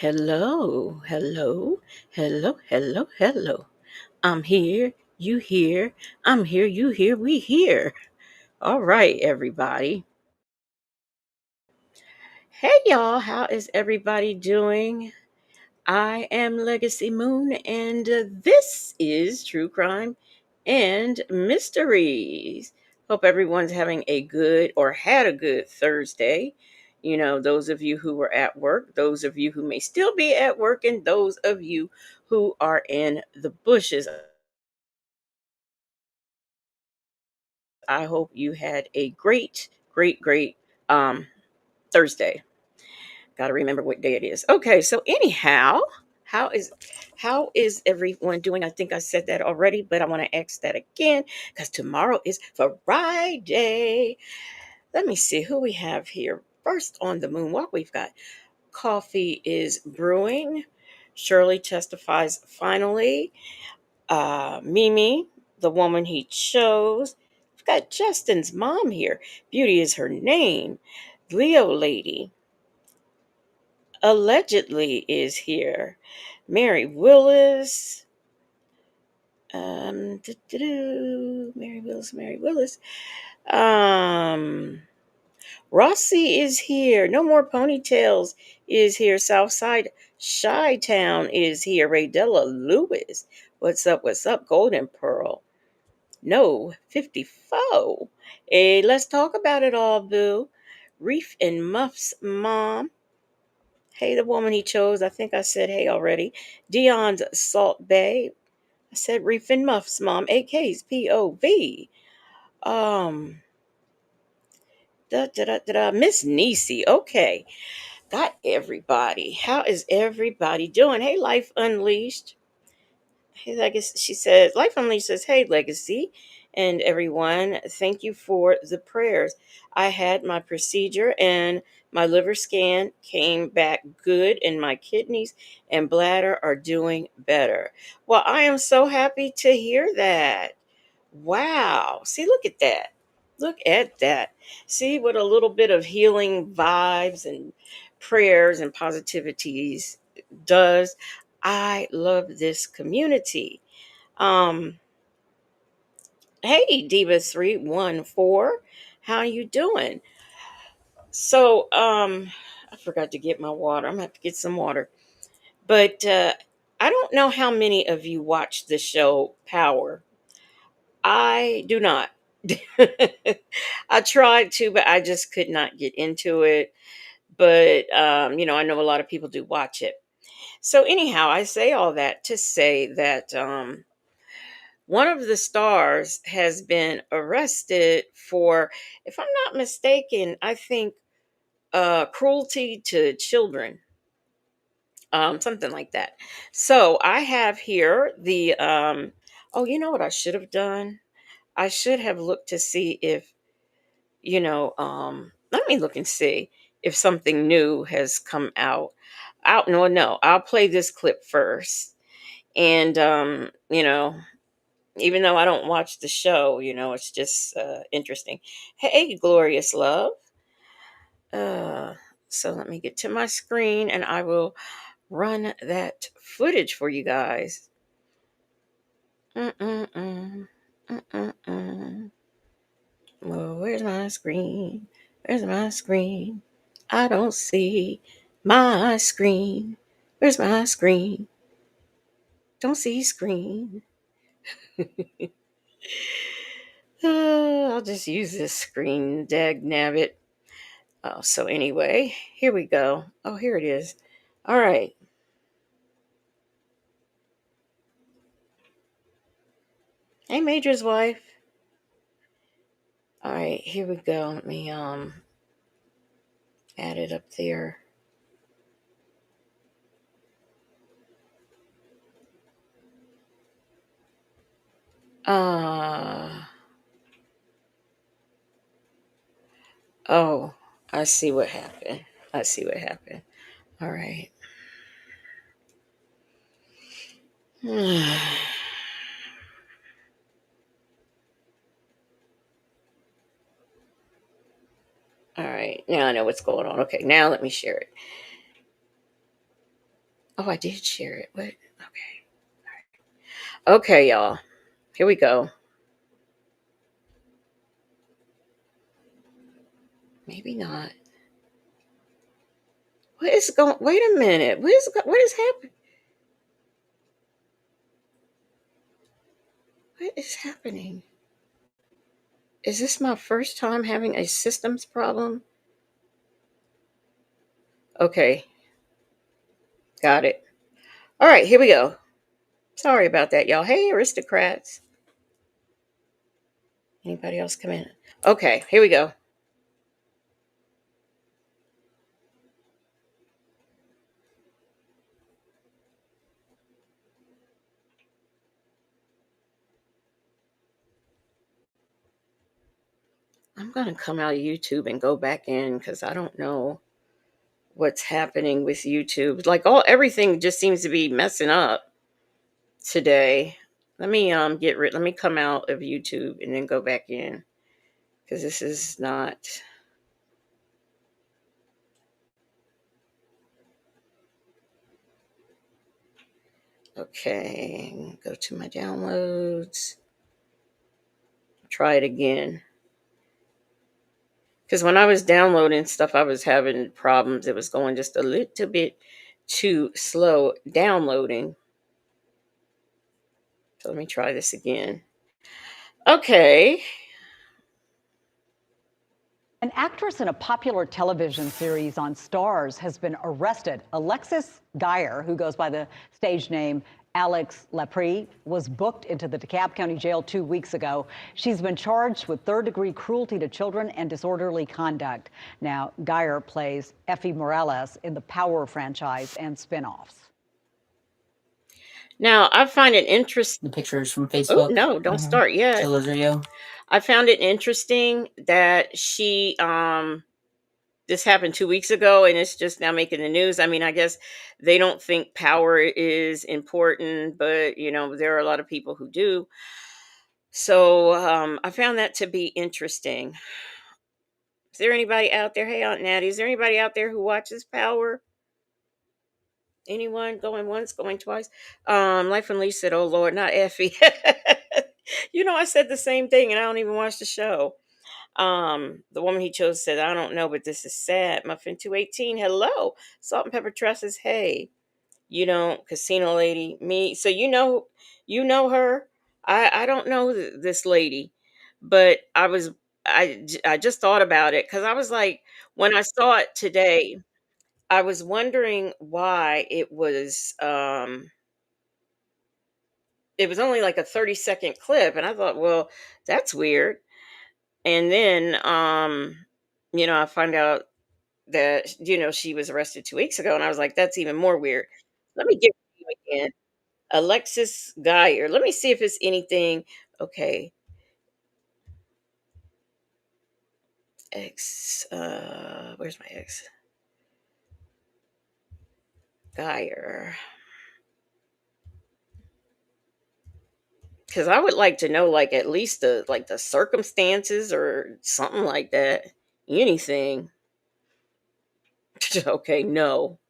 Hello, hello, hello, hello, hello. I'm here, you here, I'm here, you here, we here. All right, everybody. Hey, y'all, how is everybody doing? I am Legacy Moon, and this is True Crime and Mysteries. Hope everyone's having a good or had a good Thursday. You know, those of you who were at work, those of you who may still be at work, and those of you who are in the bushes. I hope you had a great um, Thursday. Got to remember what day it is. Okay, so anyhow, how is how is everyone doing? I think I said that already, but I want to ask that again because tomorrow is Friday. Let me see who we have here. First on the moonwalk, we've got coffee is brewing. Shirley testifies finally. Mimi, the woman he chose. We've got Justin's mom here. Beauty is her name. Leo lady allegedly is here. Mary Willis. Mary Willis, Mary Willis. Um, Rossi is here. No more ponytails is here. Southside Shy Town is here. Raydella Lewis. What's up? What's up? Golden Pearl. No, 54. Hey, let's talk about it all, boo. Reef and Muff's mom. Hey, the woman he chose. I think I said hey already. Dion's Salt Bay. I said Reef and Muff's mom. AK's POV. Um, Miss Niecy. Okay, got everybody. How is everybody doing? Hey, Life Unleashed. Hey, Legacy. She says, Life Unleashed says, hey, Legacy. And everyone, thank you for the prayers. I had my procedure and my liver scan came back good, and my kidneys and bladder are doing better. Well, I am so happy to hear that. Wow. See, look at that. Look at that. See what a little bit of healing vibes and prayers and positivities does. I love this community. Um, hey, Diva314, how you doing? So, I forgot to get my water. I'm gonna have to get some water. But I don't know how many of you watch the show Power. I do not. I tried to, but I just could not get into it. But I know a lot of people do watch it. So anyhow, I say all that to say that one of the stars has been arrested for, if I'm not mistaken, I think cruelty to children, something like that. So I have here the. Oh, you know what I should have done? I should have looked to see if let me look and see if something new has come out. Out no, I'll play this clip first. And even though I don't watch the show, it's just interesting. Hey, glorious love. Uh, so let me get to my screen and I will run that footage for you guys. Mm-mm-mm. Mm-mm-mm. Well, where's my screen? Where's my screen? I don't see my screen. Where's my screen? Don't see screen. I'll just use this screen, dag nabbit. Oh, so anyway, here we go. Oh, here it is. All right. Hey, Major's wife. All right, here we go. Let me add it up there. Uh oh, I see what happened. I see what happened. All right. All right. Now I know what's going on. Okay, now let me share it. Oh, I did share it. What? Okay. Okay, y'all. Here we go. Maybe not. What is going? Wait a minute. What is happening? What is happening? Is this my first time having a systems problem? Okay, got it. All right, here we go. Sorry about that, y'all. Hey, aristocrats. Anybody else come in? Okay, here we go. I'm gonna come out of YouTube and go back in because I don't know what's happening with YouTube. Like everything just seems to be messing up today. Let me come out of YouTube and then go back in because this is not okay. Go to my downloads. Try it again. Because when I was downloading stuff, I was having problems. It was going just a little bit too slow downloading. So let me try this again. Okay. An actress in a popular television series on Stars has been arrested. Alexis Geyer, who goes by the stage name Alex Lepre, was booked into the DeKalb County Jail 2 weeks ago. She's been charged with third-degree cruelty to children and disorderly conduct. Now, Geyer plays Effie Morales in the Power franchise and spinoffs. Now, I find it interesting. The pictures from Oh, Facebook. no, don't start yet. So those are you. I found it interesting that this happened 2 weeks ago and it's just now making the news. I mean, I guess they don't think power is important, but there are a lot of people who do. So I found that to be interesting. Is there anybody out there? Hey, Aunt Natty, is there anybody out there who watches Power? Anyone going once, going twice? Life and Lee said, "Oh Lord, not Effie." I said the same thing, and I don't even watch the show. The woman he chose said, "I don't know, but this is sad." Muffin 218, hello. Salt and Pepper Trusses, hey. Casino lady, me. So you know her. I don't know this lady, but I just thought about it because I was like, when I saw it today, I was wondering why it was only like a 30-second clip, and I thought, well, that's weird. And then I find out that she was arrested 2 weeks ago, and I was like, that's even more weird. Let me get you again. Alexis Geyer. Let me see if it's anything. Okay. Where's my ex? Geyer. Because I would like to know, like, at least the circumstances or something like that. Anything. Okay, no.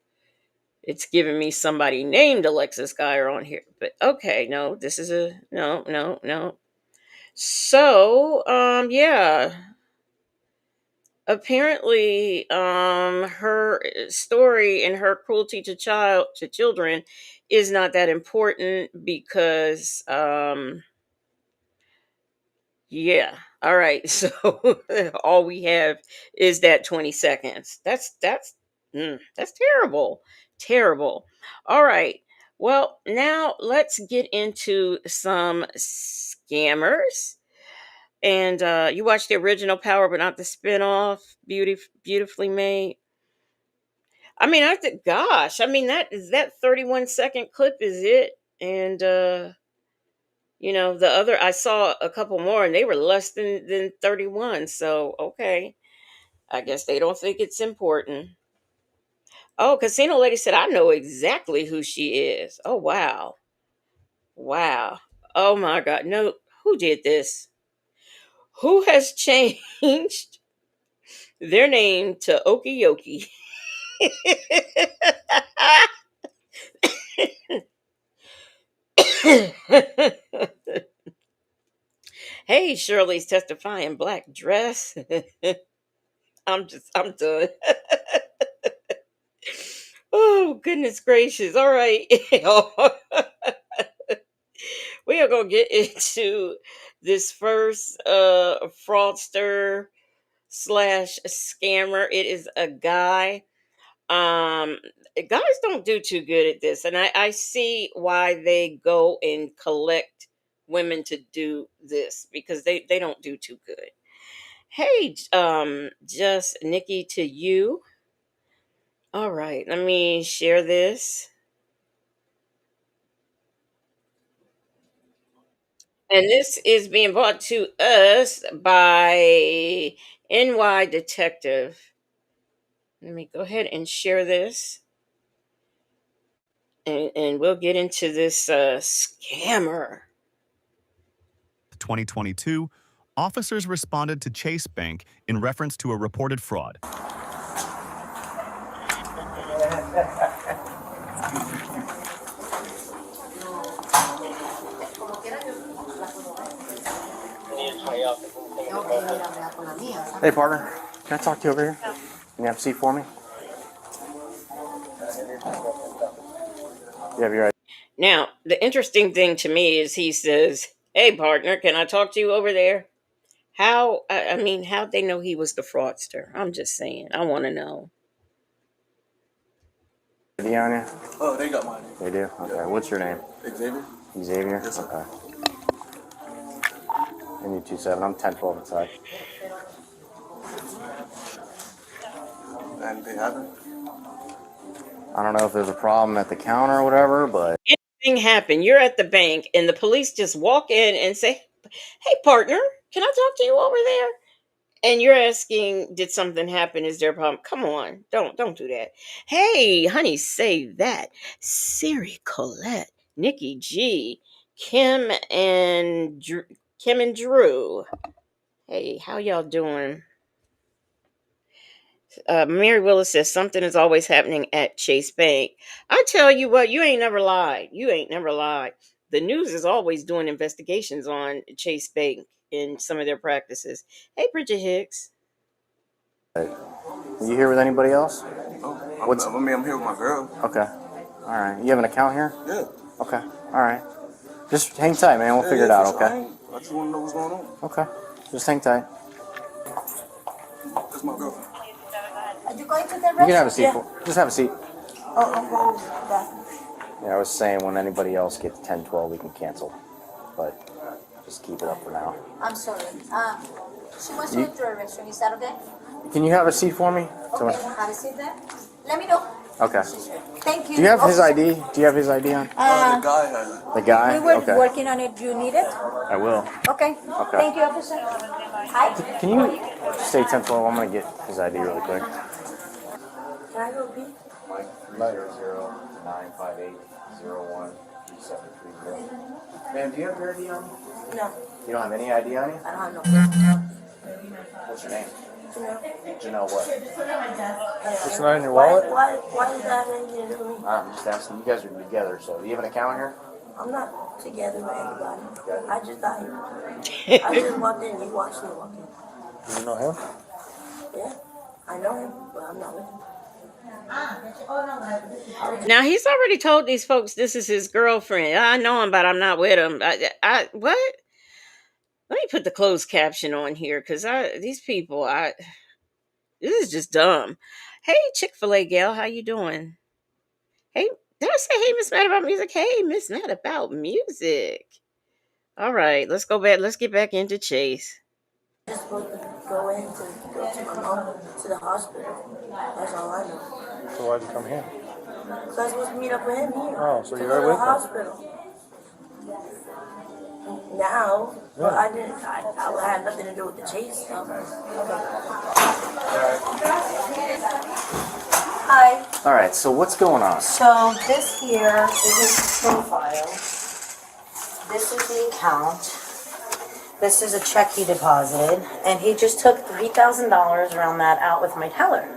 It's giving me somebody named Alexis Geyer on here. But okay, no, this is a no, no, no. So, yeah. Apparently, her story and her cruelty to children is not that important because yeah. All right. So all we have is that 20 seconds. That's terrible. Terrible. All right. Well, now let's get into some scammers. And you watched the original Power, but not the spinoff. Beautifully made. I mean, I think, gosh, I mean, that 31-second clip is it. And the other, I saw a couple more, and they were less than 31. So okay, I guess they don't think it's important. Oh, Casino Lady said, "I know exactly who she is." Oh wow, wow. Oh my God, no, who did this? Who has changed their name to Okie Yoki? Hey, Shirley's testifying black dress. I'm done. Oh, goodness gracious. All right. We are going to get into this first fraudster slash scammer. It is a guy. Um, Guys don't do too good at this, and I see why they go and collect women to do this because they don't do too good. Hey, just Nikki to you. All right, let me share this. And this is being brought to us by NY Detective. Let me go ahead and share this. And we'll get into this scammer. 2022, officers responded to Chase Bank in reference to a reported fraud. Hey, partner. Can I talk to you over here? Can you have a seat for me? You have your ID. Now, the interesting thing to me is he says, "Hey, partner, can I talk to you over there?" How? I mean, how'd they know he was the fraudster? I'm just saying. I want to know. on you? Oh, they got mine. They do? Okay. What's your name? Xavier? Xavier? Yes, sir. Okay. And you 27. I'm 1012 inside. And they haven't? I don't know if there's a problem at the counter or whatever, but Anything happen? You're at the bank, and the police just walk in and say, "Hey, partner, can I talk to you over there?" And you're asking, "Did something happen? Is there a problem?" Come on, don't do that. Hey, honey, say that. Siri, Colette, Nikki G, Kim and Drew. Hey, how y'all doing? Mary Willis says something is always happening at Chase Bank. I tell you what, you ain't never lied. You ain't never lied. The news is always doing investigations on Chase Bank and some of their practices. Hey, Bridget Hicks. you here with anybody else? Oh, I'm here with my girl. Okay. All right. You have an account here? Yeah. Okay. All right. Just hang tight, man. We'll figure it out, for sure. okay? I just want to know what's going on. Okay. Just hang tight. That's my girlfriend. Are you going to the You can have a restaurant? seat. Just have a seat. Oh, I'm going to the bathroom. Yeah, I was saying when anybody else gets 1012, we can cancel. But just keep it up for now. I'm sorry. She wants to You- go to a restaurant. Is that okay? Can you have a seat for me? Okay, have a seat there. Let me know. Okay. Thank you. Do you have his Officer. ID? Do you have his ID on? The guy has it. The guy? We were Okay. working on it. Do you need it? I will. Okay. Okay. Thank you, officer. Hi. Can you stay 1012? I'm going to get his ID really quick. Can I repeat? Mike, 30958013730. Ma'am, do you have your ID on you? No, You don't have any ID on you? I don't have no. What's your name? You know? Janelle what? It's not in your wallet? Why is that anything to do with me? I'm just asking. You guys are together, so do you have an account here? I'm not together with anybody. I just got here. I just walked in. You watched me walk in. Do you know him? Yeah, I know him, but I'm not with him. Now he's already told these folks this is his girlfriend. I know him, but I'm not with him. I what? Let me put the closed caption on here because these people, this is just dumb. Hey, Chick-fil-A gal, how you doing? Hey, did I say hey, Miss Mad about music? Hey, Miss Mad about music. All right, let's go back. Let's get back into Chase. I'm just supposed to go in to go to my mom to the hospital. That's all I know. So why'd you come here? So I'm supposed to meet up with him here. Oh, so to you're go to the with him. hospital. Now, but Yeah. I didn't. I had nothing to do with the chase stuff. Hi. All right, so what's going on? So this here is his profile. This is the account. This is a check he deposited, and he just took $3,000 around that out with my teller.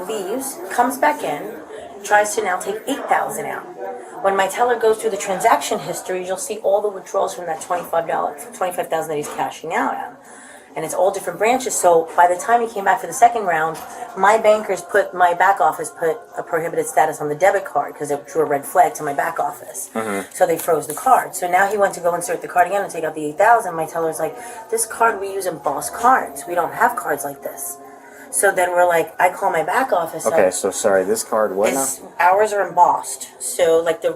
Leaves, comes back in, tries to now take $8,000 out. when my teller goes through the transaction history, you'll see all the withdrawals from that $25,000 that he's cashing out at. And it's all different branches. So by the time he came back for the second round, my back office put a prohibited status on the debit card because it drew a red flag to my back office. So they froze the card. So now he went to go insert the card again and take out the 8,000. My teller's like, this card we use embossed cards. We don't have cards like this. So then we're like, I call my back office. Okay, so sorry, this card, what now? Ours are embossed. So like the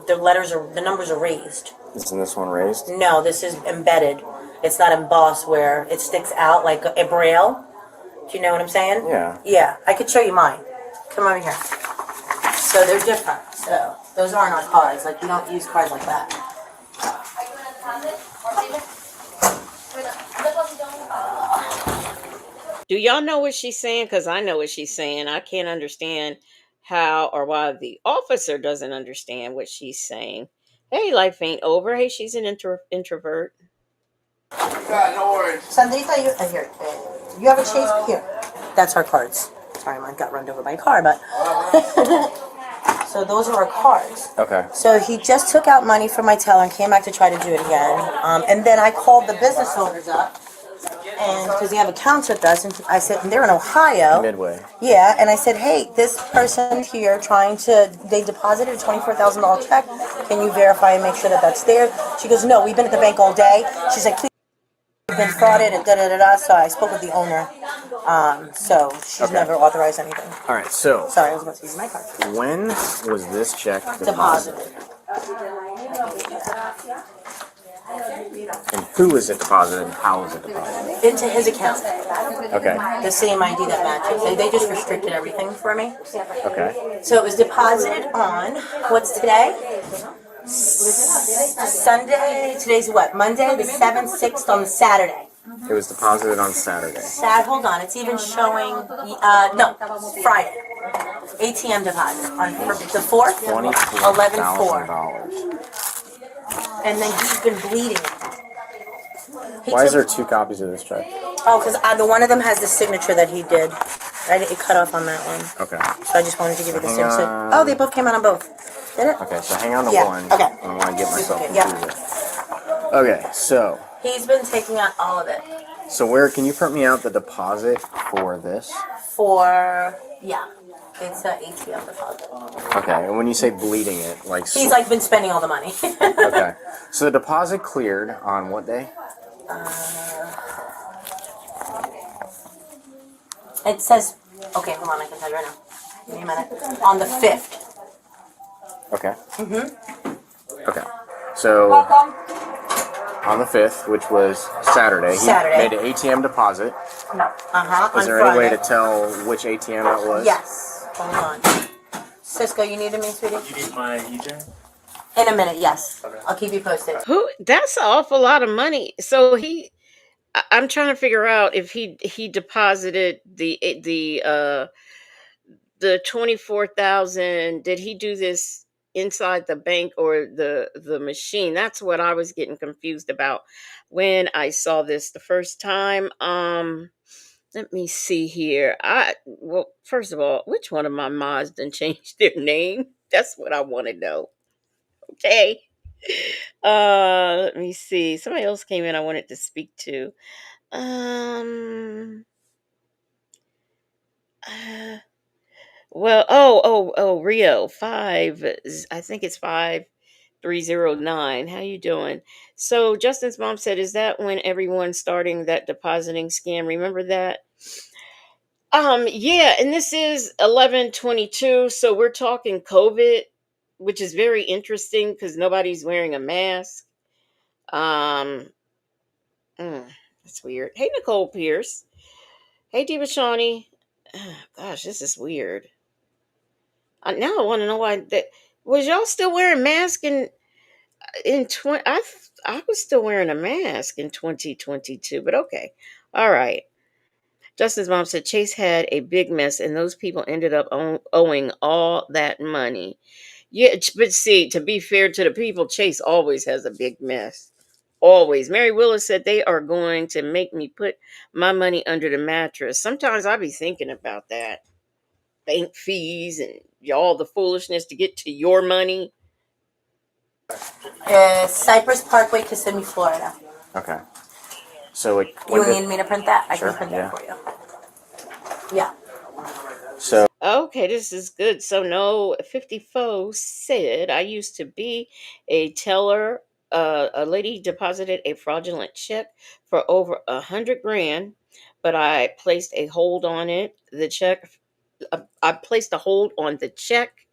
numbers are raised. Isn't this one raised? No, this is embedded. It's not embossed where it sticks out like a braille. Do you know what I'm saying? Yeah. Yeah, I could show you mine. Come over here. So they're different. So those aren't our cards. Like, we don't use cards like that. Do y'all know what she's saying? Because I know what she's saying. I can't understand how or why the officer doesn't understand what she's saying. Hey, life ain't over. Hey, she's an introvert. God, no worries. Sandrita, here. You have a chase here. That's our cards. Sorry, mine got run over by a car, but so those are our cards. Okay. So he just took out money from my teller and came back to try to do it again. And then I called the business owners up, and because they have accounts with us, and I said, and they're in Ohio. Midway. Yeah, and I said, hey, this person here they deposited a $24,000 check. Can you verify and make sure that that's there? She goes, no, we've been at the bank all day. She's like, please. Been frauded and da-da-da-da, so I spoke with the owner. So she's never authorized anything. All right, so Sorry, I was about to use my card. when was this check Deposited. And who is it deposited and how is it deposited? Into his account. Okay. The same ID that matches. They just restricted everything for me. Okay. So it was deposited on, what's today? Sunday. Today's what? Monday, the 7th, 6th on Saturday. It was deposited on Saturday. Hold on, it's even showing, no, Friday. ATM deposit on the 4th, 11/4. And then he's been bleeding. Why is there 2 copies of this check? Oh, because the one of them has the signature that he did. It cut off on that one. Okay. So I just wanted to give you the Hang signature. on. Oh, they both came out on both. Did it? Okay, so hang on to Yeah, one. okay. I want to get myself Yeah. confused. Okay, so He's been taking out all of it. where can you print me out the deposit for this? It's an ATM deposit. Okay, and when you say bleeding it, like He's like been spending all the money. okay, so the deposit cleared on what day? It says, okay, hold on, I can tell you right now. Give me a minute. On the 5th. Okay. Okay, so on the 5th, which was Saturday, he made an ATM deposit. Is there any way to tell which ATM it was? Yes. Hold on. Cisco, you needed me, sweetie? You need my EJ? In a minute, yes. Okay. I'll keep you posted. That's an awful lot of money. So I'm trying to figure out if he deposited the 24,000. Did he do this inside the bank or the machine? That's what I was getting confused about when I saw this the first time. Let me see here. Well, first of all, which one of my mods done changed their name? That's what I want to know. Okay. Let me see. Somebody else came in I wanted to speak to. Um well, Rio 5, I think it's 5309. How you doing? So Justin's mom said, is that when everyone's starting that depositing scam? Remember that? Yeah, and this is 11/22, so we're talking COVID, which is very interesting because nobody's wearing a mask. Um, that's weird. Hey, Nicole Pierce. Hey, Diva Shawnee. Gosh, this is weird. Now I want to know why that was y'all still wearing masks in 20. I was still wearing a mask in 2022, but okay, all right. Justin's mom said Chase had a big mess, and those people ended up owing all that money. Yeah, but see, to be fair to the people, Chase always has a big mess. Always. Mary Willis said they are going to make me put my money under the mattress. Sometimes I be thinking about that. Bank fees and all the foolishness to get to your money. Cypress Parkway, Kissimmee, Florida. Okay. So like, You need me to print that? I Sure, can print yeah. that for you. Yeah. So Okay, this is good. So no 54 said I used to be a teller. A lady deposited a fraudulent check for over 100 grand, but I placed a hold on it. The check, I placed a hold on the check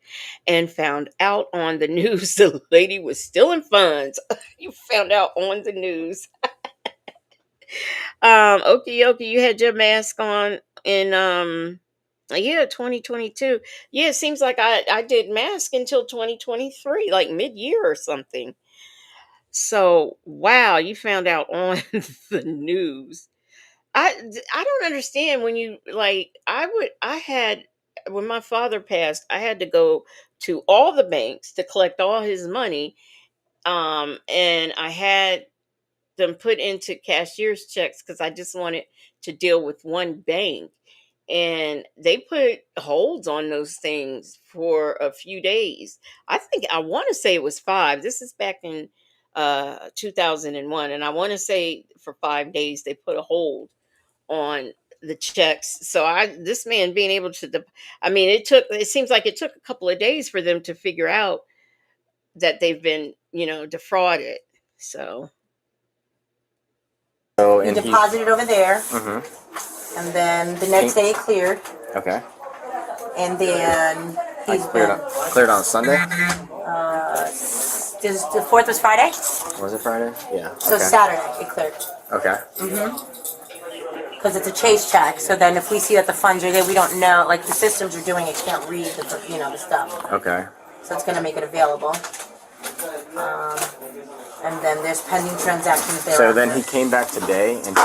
and found out on the news the lady was stealing funds. You found out on the news. Okie dokie, you had your mask on in yeah, 2022. Yeah, it seems like I did mask until 2023, like mid-year or something. So, wow, you found out on the news. I don't understand when you like I had when my father passed, I had to go to all the banks to collect all his money, and I had them put into cashier's checks because I just wanted to deal with one bank. And they put holds on those things for a few days. I want to say it was five. This is back in 2001. And I want to say for 5 days they put a hold on the checks. So this man being able to, I mean, it seems like it took a couple of days for them to figure out that they've been, defrauded. So. so He and he. deposited over there, Mm-hmm. and then the next day it cleared, Okay. and then Like he's been. cleared on Sunday. The fourth was Friday, Was it Friday? Yeah. so Okay. Saturday it cleared. Okay. Because it's a chase check. So then, if we see that the funds are there, we don't know. Like the systems are doing it, can't read the stuff. Okay. So it's gonna make it available. And then there's pending transactions there. So then he came back today and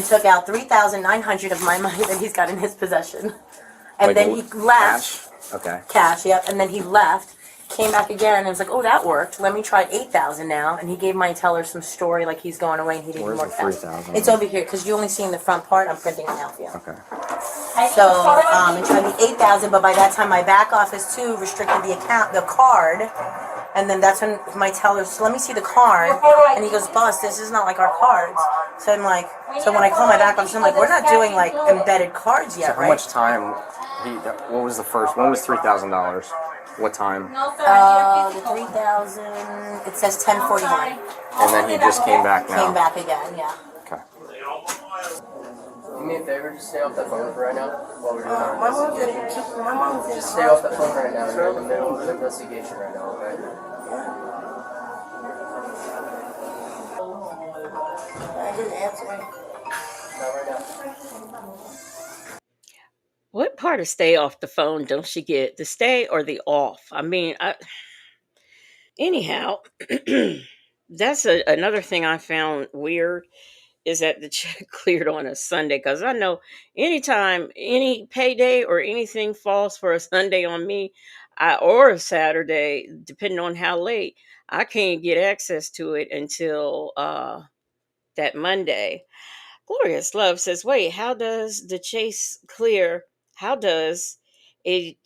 took out 3,900 of my money that he's got in his possession. And like, then he left. cash. Okay. Cash, yep. And then he left, came back again, and was like, "Oh, that worked. Let me try 8,000 now." And he gave my teller some story, like he's going away and he didn't Where's more the cash. 3,000? It's over here because you only seen the front part. I'm printing it now for you. Okay. So it tried to be 8,000, but by that time my back office too restricted the card. And then that's when my teller said, "Let me see the card." And he goes, "Boss, this is not like our cards." So I'm like, so when I call my back office, I'm like, "We're not doing like embedded cards yet, So how right?" much time? What was the first? When was $3,000? What time? The 3,000. It says 10:41. And then he just came back now. Came back again, yeah. Okay. Do me a favor, just stay off that phone for right now while we're doing our My mom's in. Just stay off that phone right now. We're in the middle of an investigation right now, okay? I didn't answer. Not right now. What part of stay off the phone don't she get? The stay or the off? I mean, anyhow, that's another thing I found weird is that the check cleared on a Sunday because I know anytime any payday or anything falls for a Sunday on me, or a Saturday, depending on how late, I can't get access to it until that Monday. Glorious Love says, "Wait, how does the chase clear? How does a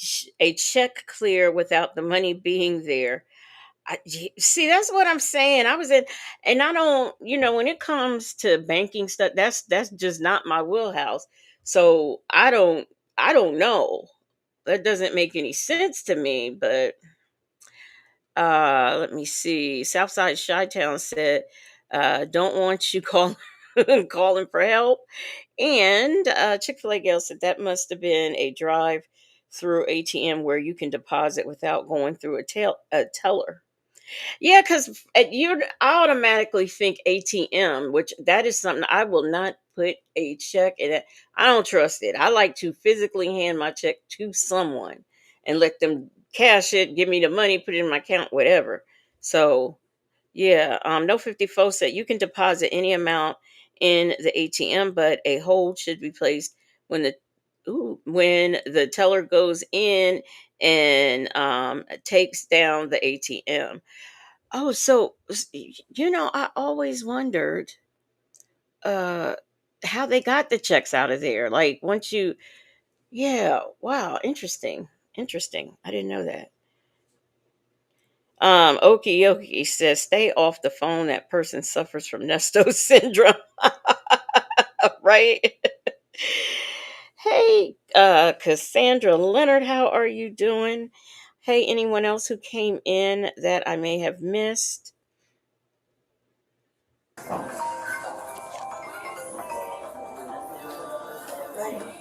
check clear without the money being there?" See, that's what I'm saying. I was in, and I don't, when it comes to banking stuff, that's just not my wheelhouse. So I don't know. That doesn't make any sense to me. But let me see. Southside Chi-Town said, "Don't want you calling for help." And Chick-fil-A Gal said that must have been a drive through ATM where you can deposit without going through a teller. Yeah, because I automatically think ATM, which that is something I will not put a check in it. I don't trust it. I like to physically hand my check to someone and let them cash it, give me the money, put it in my account, whatever. So yeah, no 54 said you can deposit any amount in the ATM, but a hold should be placed when the teller goes in and takes down the ATM. Oh, so I always wondered uh how they got the checks out of there. Like once you yeah, wow, interesting. Interesting. I didn't know that. Okie says, stay off the phone. That person suffers from Nesto syndrome. Right? Hey, Cassandra Leonard, how are you doing? Hey, anyone else who came in that I may have missed?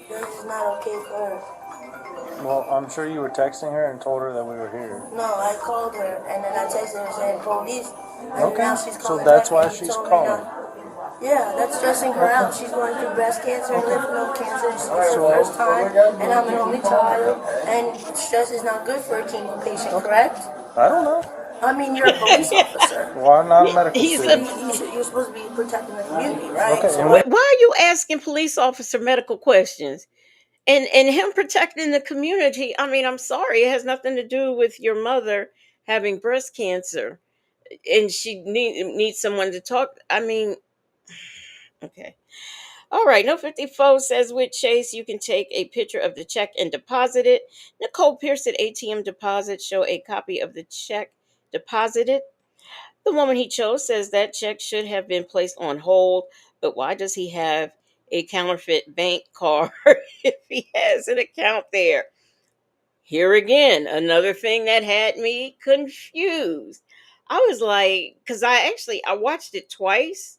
That's not okay for her. Well, I'm sure you were texting her and told her that we were here. No, I called her and then I texted her saying police. And Okay, now she's so calling that's back why and she's told me calling. Yeah, that's stressing her out. She's going through breast cancer and lymph node cancer. It's her first time, and I'm an only child, and stress is not good for a chemo patient, correct? I don't know. I mean, you're a police officer. Well, I'm not a medical He's student. You're supposed to be protecting the community, right? Okay, So and why are you asking police officer medical questions? And him protecting the community. I mean, I'm sorry, it has nothing to do with your mother having breast cancer, and she needs someone to talk. I mean, okay. All right, no 54 says with Chase, you can take a picture of the check and deposit it. Nicole Pierce at ATM deposit, show a copy of the check deposited. The woman he chose says that check should have been placed on hold, but why does he have a counterfeit bank card if he has an account there? Here again, another thing that had me confused. I was like, because I watched it twice,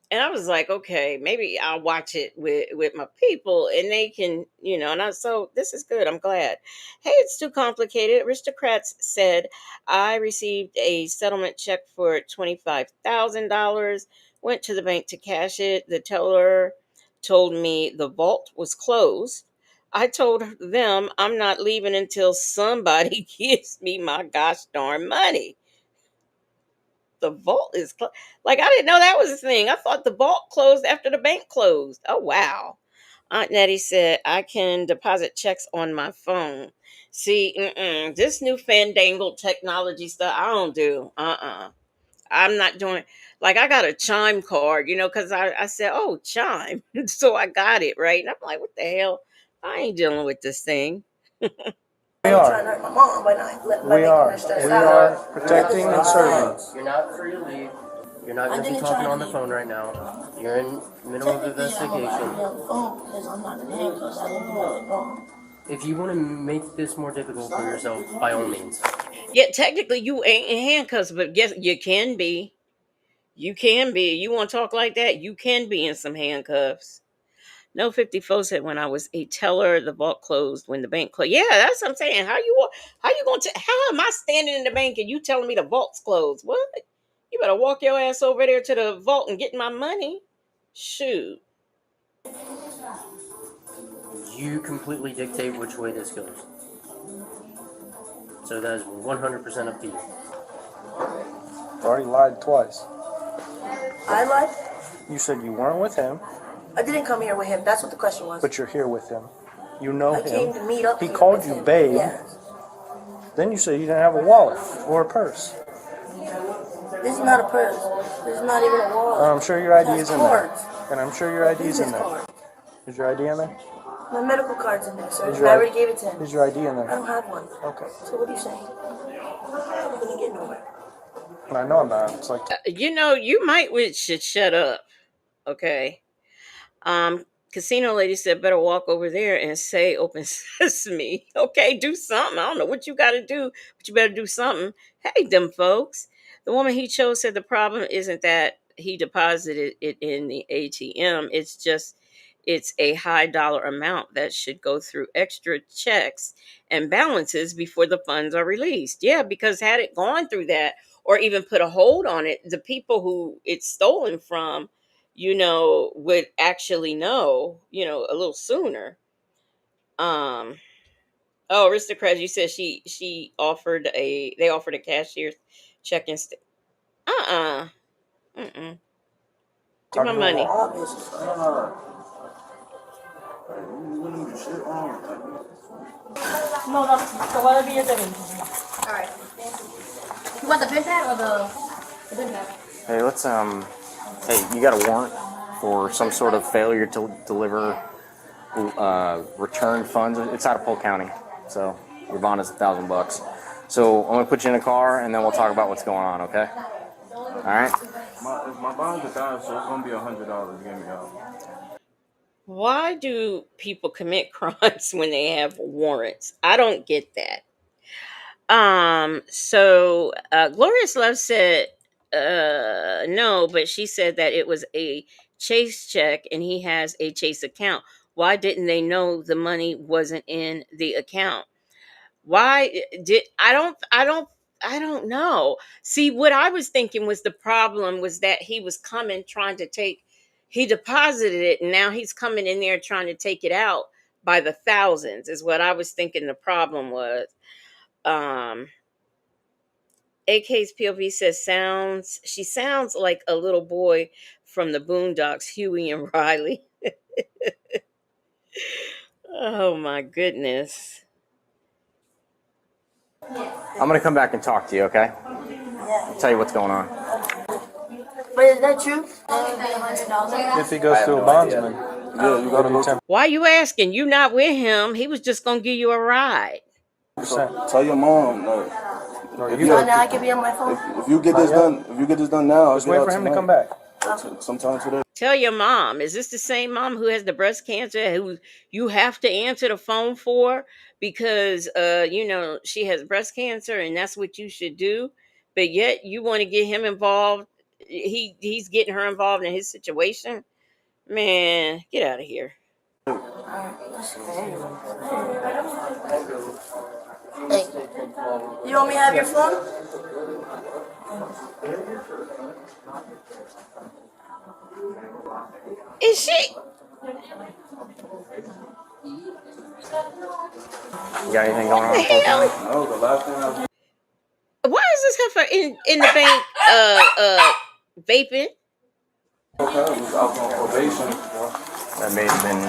and I was like, okay, maybe I'll watch it with my people, and they can, so this is good. I'm glad. Hey, it's too complicated. Aristocrats said I received a settlement check for $25,000. Went to the bank to cash it. The teller told me the vault was closed. I told them I'm not leaving until somebody gives me my gosh darn money. The vault is like, I didn't know that was a thing. I thought the vault closed after the bank closed. Oh wow. Aunt Nettie said I can deposit checks on my phone. See, this new fandangled technology stuff I don't do. I'm not doing, like, I got a Chime card, because I said, oh, Chime. So I got it, right? And I'm like, what the hell? I ain't dealing with this thing. we I'm trying to are. hurt my mom by We making are. her stress We out. are protecting and serving. You're not free to leave. You're not going to be talking on the phone right now. You're in the middle of investigation. Because I'm not in handcuffs. I didn't do it wrong. If you want to make this more difficult for yourself, by all means. Yeah, technically you ain't in handcuffs, but guess you can be. You can be. You want to talk like that? You can be in some handcuffs. No 54 said when I was a teller, the vault closed when the bank closed. Yeah, that's what I'm saying. How you going to, how am I standing in the bank and you telling me the vault's closed? What? You better walk your ass over there to the vault and get my money. Shoot. You completely dictate which way this goes. So that is 100% up to you. Already lied twice. I lied. You said you weren't with him, I didn't come here with him. That's what the question was. but you're here with him. You know I came to him. meet up. He here called with you him. babe. Yes. Then you said you didn't have a wallet or a purse. This is not a purse. This is not even a wallet. I'm sure your ID It has is in there. cards. And I'm sure your ID is in Business there. card. Is your ID in there? My medical card's in there, sir. Is And your I I- already gave it to him. Is your ID in I there? don't have one. Okay. So what are you saying? I'm gonna get nowhere. I know I'm not. It's like You might should shut up. Okay. Casino lady said better walk over there and say open sesame. Okay, do something. I don't know what you gotta do, but you better do something. Hey, them folks. The woman he chose said the problem isn't that he deposited it in the ATM. It's a high dollar amount that should go through extra checks and balances before the funds are released. Yeah, because had it gone through that or even put a hold on it, the people who it's stolen from, would actually know, a little sooner. Um, oh, aristocrat, you said she offered they offered a cashier's check instead. Uh-uh. Mm-mm. Give my money. No, the one be Alright. You want the pin pad or the pin pad? Hey, hey, you got a warrant for some sort of failure to deliver return funds? It's out of Polk County, so your bond is $1,000. So I'm gonna put you in a car, and then we'll talk about what's going on. Okay? All right. If my bonds are down, so it's gonna be $100. Get me out. Why do people commit crimes when they have warrants? I don't get that. So Glorious Love said no, but she said that it was a Chase check and he has a Chase account. Why didn't they know the money wasn't in the account? Why did I don't know. See, what I was thinking was the problem was that he was coming trying to take, he deposited it and now he's coming in there trying to take it out by the thousands is what I was thinking the problem was. Um AK's POV says she sounds like a little boy from the Boondocks, Huey and Riley. Oh my goodness. I'm gonna come back and talk to you. Okay? I'll tell you what's going on. But is that true? If he goes to a bondsman, Yeah, you gotta go. Why you asking? You not with him. He was just gonna give you a ride. 10%. Tell your mom. If you, So now I can be on my phone? if you get this done, if you get this done now, Just wait for him to come back. Sometime today. Tell your mom. Is this the same mom who has the breast cancer who you have to answer the phone for because she has breast cancer and that's what you should do, but yet you want to get him involved. He's getting her involved in his situation. Man, get out of here. Hey, you want me to have your phone? Is she? You got anything going on? The hell? No, the last thing I Why is this heifer in the bank vaping? was out on probation. That may have been.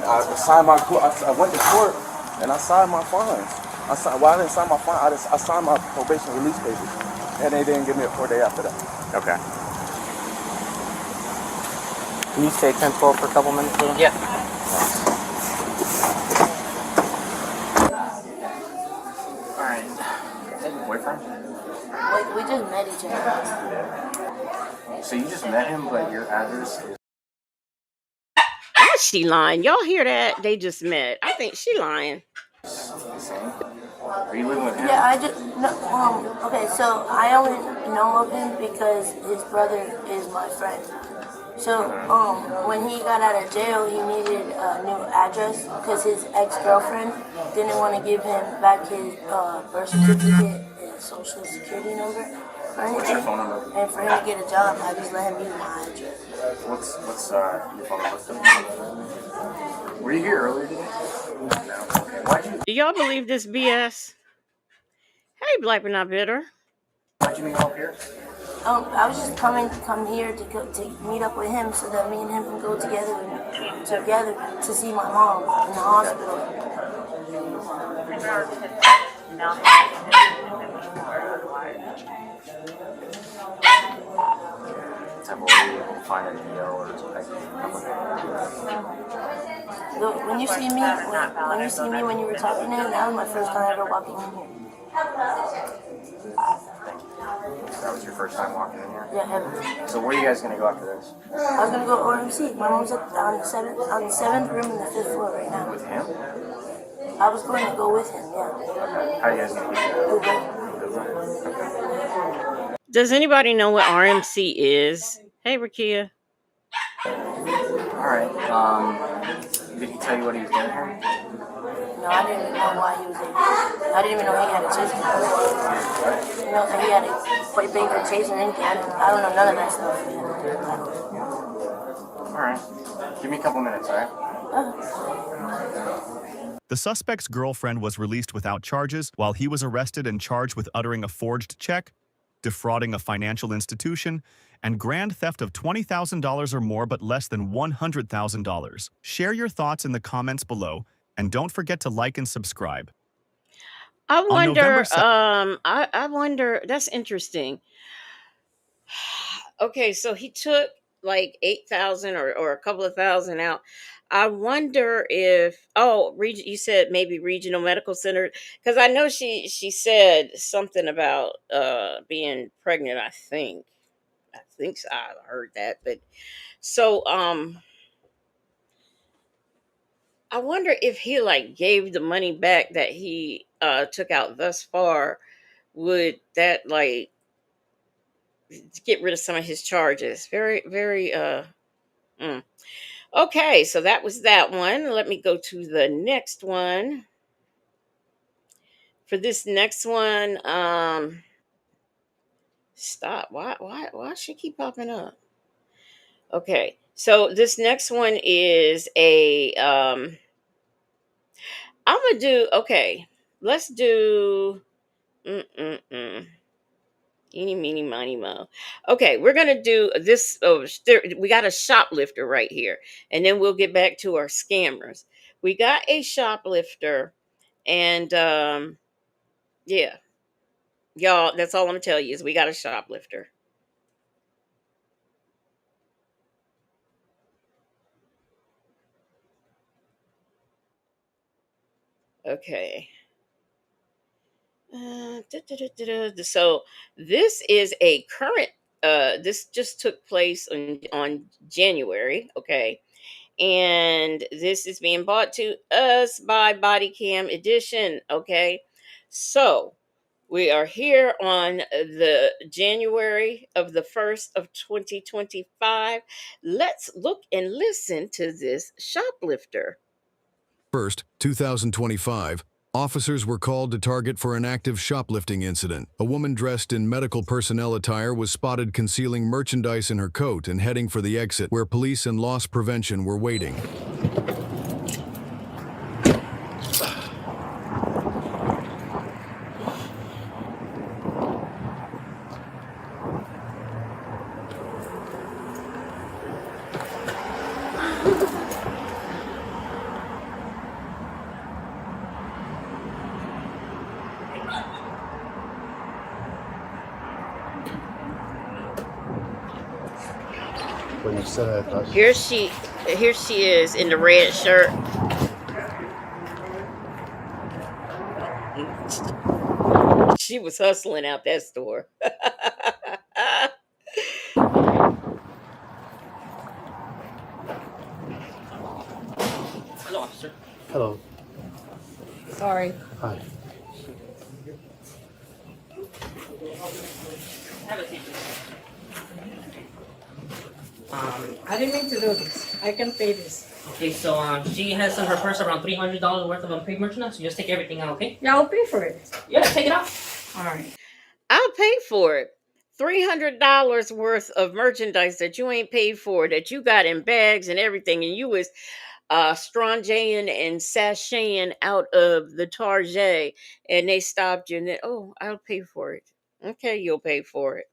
I signed my. I went to court and I signed my fines. I didn't sign my fine. I signed my probation release papers, and they didn't give me a 4-day after that. Okay. Can you stay 10-12 for a couple minutes? Yeah. All right. Is that your boyfriend? We just met each other. So you just met him, but your address is. She lying. Y'all hear that? They just met. I think she lying. Are you living with him? Yeah, I just no. Okay, so I only know of him because his brother is my friend. So when he got out of jail, he needed a new address because his ex-girlfriend didn't want to give him back his birth certificate and social security number or anything. Your phone number? And for him to get a job, I just let him use my address. What's your phone number? Were you here earlier today? No. Okay. Why'd you Do y'all believe this BS? Hey, Black but not bitter. meet him up here? I was just come here to meet up with him so that me and him can go together to see my mom in the hospital. Find a deal or When you see me when you were talking to him, that was my first time ever walking in here. That was your first time walking in here? Yeah, ever. So where are you guys going to go after this? I was gonna go OMC. My mom's on the seventh room in the 5th floor right now. With him? I was going to go with him. Yeah. How are you guys going to get there? Does anybody know what RMC is? Hey, Rakia. Alright, did he tell you what he was doing here? No, I didn't even know why he was there. I didn't even know he had a chase. You know, he had a banker chase and anything. I don't know none of that stuff. Alright, give me a couple minutes, alright? The suspect's girlfriend was released without charges while he was arrested and charged with uttering a forged check, defrauding a financial institution, and grand theft of $20,000 or more but less than $100,000. Share your thoughts in the comments below, and don't forget to like and subscribe. I wonder, November I wonder, that's interesting. Okay, so he took like 8,000 or a couple of thousand out. I wonder if you said maybe regional medical center, because I know she said something about being pregnant. I think so. I heard that, but so I wonder if he like gave the money back that he took out thus far. Would that like get rid of some of his charges? Very, very mm. Okay, so that was that one. Let me go to the next one. For this next one, stop. Why she keep popping up? Okay. So this next one is a I'm gonna do okay. Let's do mm. Eeny, meeny, miny, mo. Okay, we're gonna do this. Oh, we got a shoplifter right here, and then we'll get back to our scammers. We got a shoplifter, and yeah, y'all. That's all I'm gonna tell you is we got a shoplifter. Okay. So this is a current. This just took place on January. Okay, and this is being brought to us by Body Cam Edition. Okay, so we are here on the January of the 1st of 2025. Let's look and listen to this shoplifter. 1st, 2025, officers were called to target for an active shoplifting incident. A woman dressed in medical personnel attire was spotted concealing merchandise in her coat and heading for the exit where police and loss prevention were waiting. When you said it, I thought Here she is in the red shirt. She was hustling out that store. Hello, officer. hello. Sorry. Hi. Have a seat. I didn't mean to do this. I can pay this. Okay, so she has in her purse around $300 worth of unpaid merchandise. So just take everything out, okay? Yeah, I'll pay for it. Yeah, take it out. All right. I'll pay for it. $300 worth of merchandise that you ain't paid for, that you got in bags and everything, and you was stranging and sashaying out of the Target, and they stopped you, and then, oh, I'll pay for it. Okay, you'll pay for it.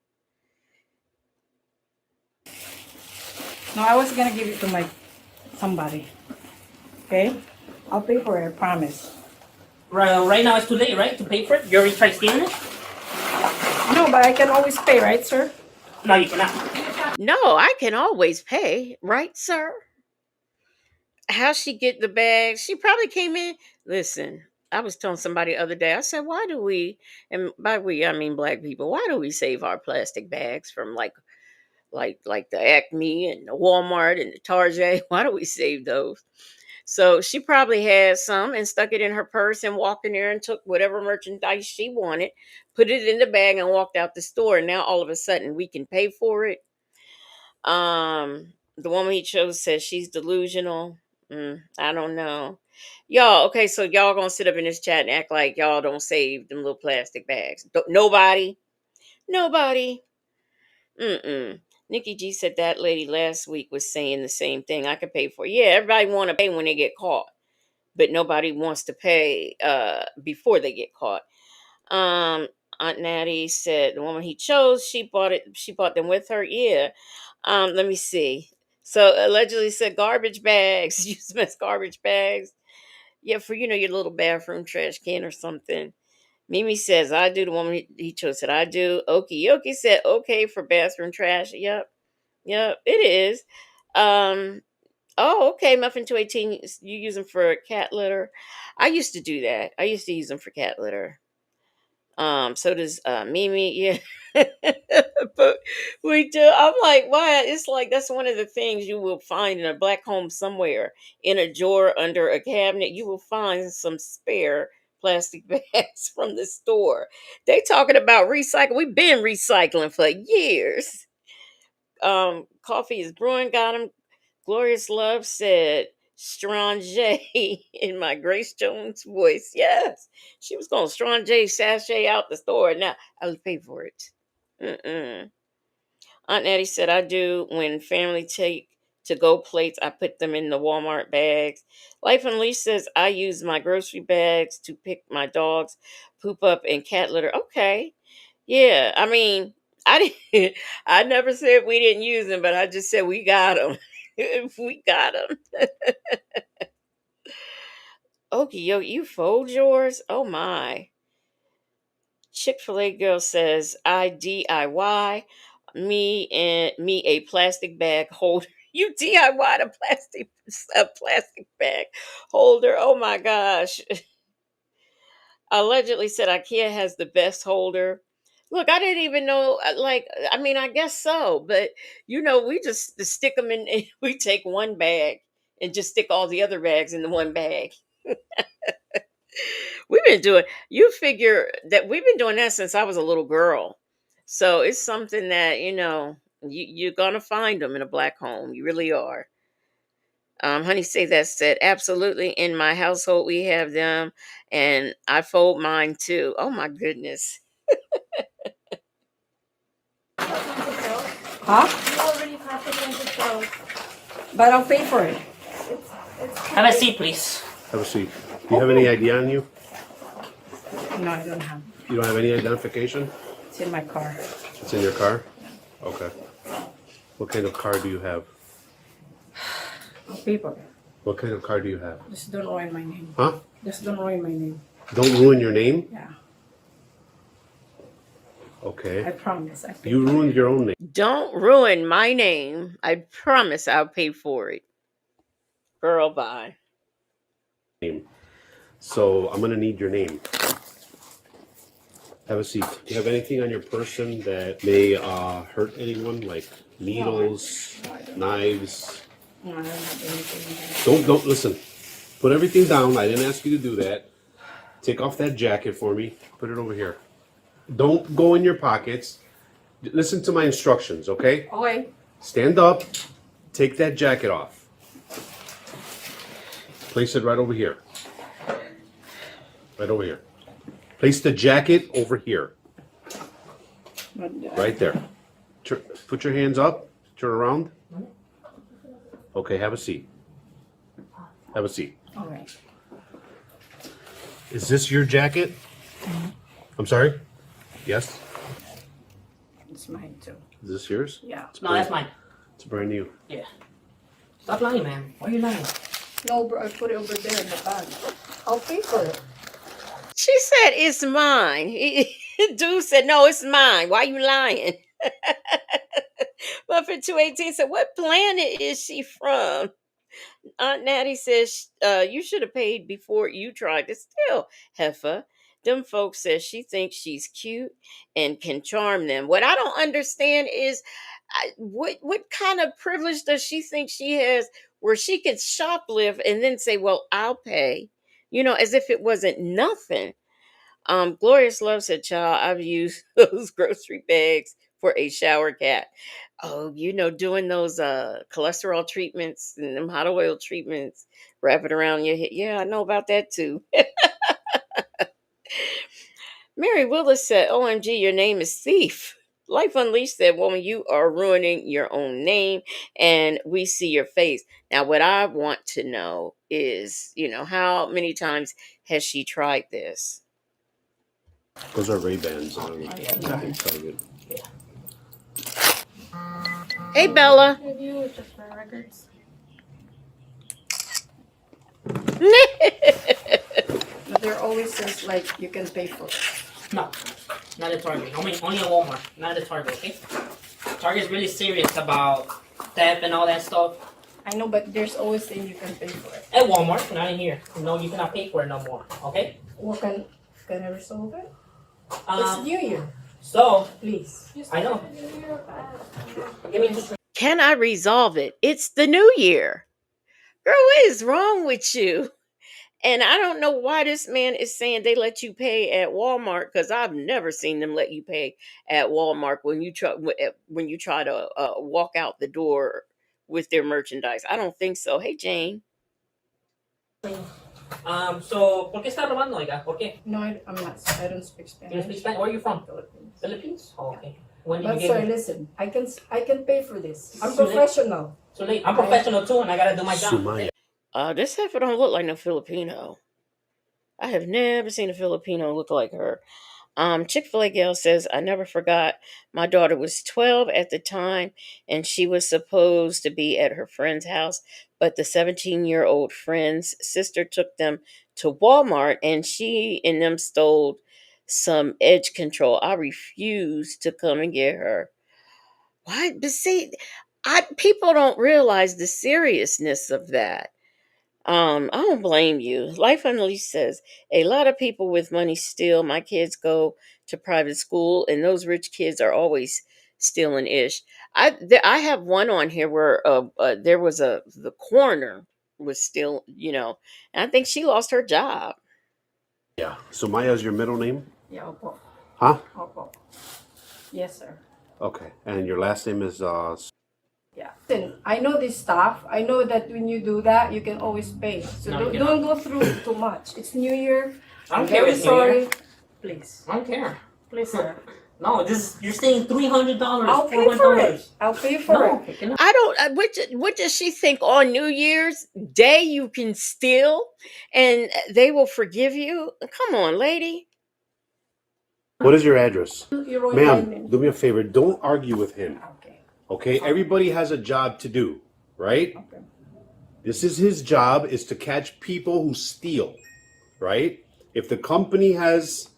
No, I was gonna give it to my somebody. Okay? I'll pay for it, I promise. Right now it's too late, right? To pay for it? You already tried stealing it? No, but I can always pay, right, sir? No, you cannot. No, I can always pay, right, sir? How she get the bag? She probably came in. Listen, I was telling somebody the other day. I said, "Why do we?" And by we, I mean black people. Why do we save our plastic bags from like the Acme and the Walmart and the Target? Why do we save those? So she probably had some and stuck it in her purse and walked in there and took whatever merchandise she wanted, put it in the bag and walked out the store. And now all of a sudden we can pay for it. The woman he chose says she's delusional. I don't know. Y'all, okay, so y'all gonna sit up in this chat and act like y'all don't save them little plastic bags. Nobody? Nobody. Mm-mm. Nikki G said that lady last week was saying the same thing. I could pay for it. Yeah, everybody want to pay when they get caught, but nobody wants to pay before they get caught. Um, Aunt Natty said the woman he chose, she bought them with her. Yeah. Let me see. So allegedly said garbage bags. You smell garbage bags. Yeah, for your little bathroom trash can or something. Mimi says, I do. The woman he chose said, I do. Okie Yoki said, okay for bathroom trash. Yep. Yeah, it is. Um, oh, okay. Muffin 218. You use them for cat litter. I used to do that. I used to use them for cat litter. So does Mimi, yeah. But we do. I'm like, why? It's like that's one of the things you will find in a black home somewhere, in a drawer under a cabinet. You will find some spare plastic bags from the store. They talking about recycle. We've been recycling for years. Coffee is brewing. Got him. Glorious Love said Strange in my Grace Jones voice. Yes, she was going Strange sachet out the store. Now I'll pay for it. Mm-mm. Aunt Natty said I do when family take to go plates. I put them in the Walmart bags. Life Unleashed says I use my grocery bags to pick my dog's poop up and cat litter. Okay, yeah. I mean, I didn't. I never said we didn't use them, but I just said we got them. We got them. Okay, yo, you fold yours? Oh my. Chick-fil-A girl says I DIY me a plastic bag holder. You DIY a plastic bag holder. Oh my gosh. Allegedly said IKEA has the best holder. Look, I didn't even know. I mean, I guess so, but we just stick them in. We take one bag and just stick all the other bags in the one bag. We've been doing. You figure that we've been doing that since I was a little girl, so it's something that you're gonna find them in a black home. You really are. Honey say that said absolutely. In my household, we have them, and I fold mine too. Oh my goodness. Huh? You already passed it into those. But I'll pay for it. Have a seat, please. Have a seat. Do you have any ID on you? No, I don't have. You don't have any identification? It's in my car. It's in your car? Okay. What kind of car do you have? I'll pay for it. What kind of car do you have? Just don't ruin my name. Huh? Just don't ruin my name. Don't ruin your name? Yeah. Okay. I promise. You ruined your own name. Don't ruin my name. I promise I'll pay for it. Girl, bye. So I'm gonna need your name. Have a seat. Do you have anything on your person that may hurt anyone, like needles, knives? No, I don't have anything. Don't listen. Put everything down. I didn't ask you to do that. Take off that jacket for me. Put it over here. Don't go in your pockets. Listen to my instructions, okay? Okay. Stand up. Take that jacket off. Place it right over here. Right over here. Place the jacket over here. Right there. Put your hands up. Turn around. Okay, have a seat. Have a seat. All right. Is this your jacket? Mm-hmm. I'm sorry? Yes? It's mine too. Is this yours? Yeah. No, that's mine. It's brand new. Yeah. Stop lying, man. Why are you lying? No, bro, I put it over there in the bag. I'll pay for it. She said it's mine. Dude said, no, it's mine. Why you lying? Muffin 218 said, what planet is she from? Aunt Natty says, you should have paid before you tried to steal, heifer. Them folks says she thinks she's cute and can charm them. What I don't understand is what kind of privilege does she think she has where she could shoplift and then say, well, I'll pay, as if it wasn't nothing. Glorious Love said, child, I've used those grocery bags for a shower cat. Oh, doing those cholesterol treatments and them hot oil treatments, wrap it around your head. Yeah, I know about that too. Mary Willis said, OMG, your name is Thief. Life Unleashed said, woman, you are ruining your own name and we see your face. Now, what I want to know is, how many times has she tried this? Those are Ray-Bans. I think Target. Hey, Bella. Review is just for records. But there always says like you can pay for it. No, not at Target. Only at Walmart, not at Target, okay? Target's really serious about theft and all that stuff. I know, but there's always thing you can pay for it. At Walmart, not in here. No, you cannot pay for it no more. Okay? What can I resolve it? It's Um, New Year, so please. I know. Give me two. Can I resolve it? It's the new year. Girl, what is wrong with you? And I don't know why this man is saying they let you pay at Walmart, because I've never seen them let you pay at Walmart when you try to walk out the door with their merchandise. I don't think so. Hey, Jane. So, ¿por qué está robando, oiga? ¿Por qué? No, I'm not. I don't speak Spanish. You don't speak Spanish? Where are you from? Philippines. Philippines? Oh, okay. When did But you get sir, here? listen, I can pay for this. I'm So late. professional. So late. I'm professional too, and I gotta do my job. Sumaya. This heifer don't look like no Filipino. I have never seen a Filipino look like her. Chick-fil-A gal says, I never forgot. My daughter was 12 at the time, and she was supposed to be at her friend's house, but the 17-year-old friend's sister took them to Walmart, and she and them stole some edge control. I refused to come and get her. Why? But see, people don't realize the seriousness of that. I don't blame you. Life Unleashed says a lot of people with money steal. My kids go to private school, and those rich kids are always stealing ish. I have one on here where there was the coroner was still, and I think she lost her job. Yeah. Sumaya is your middle name? Yeah, opo. Huh? Opo. Yes, sir. Okay. And your last name is Yeah. Listen, I know this stuff. I know that when you do that, you can always pay. So No, you don't go through too much. It's New Year. I don't I'm care very if it's New Year. sorry. Please. I don't care. Please, sir. No, this you're saying $300, I'll pay for $400. it. I'll pay for No, it. you know? I don't. What does she think on New Year's Day you can steal and they will forgive you? Come on, lady. what is your address? You're Ma'am, do me a favor. Don't argue with him. Okay. Okay? Everybody has a job to do, right? Okay. This is his job, is to catch people who steal, right? If the company has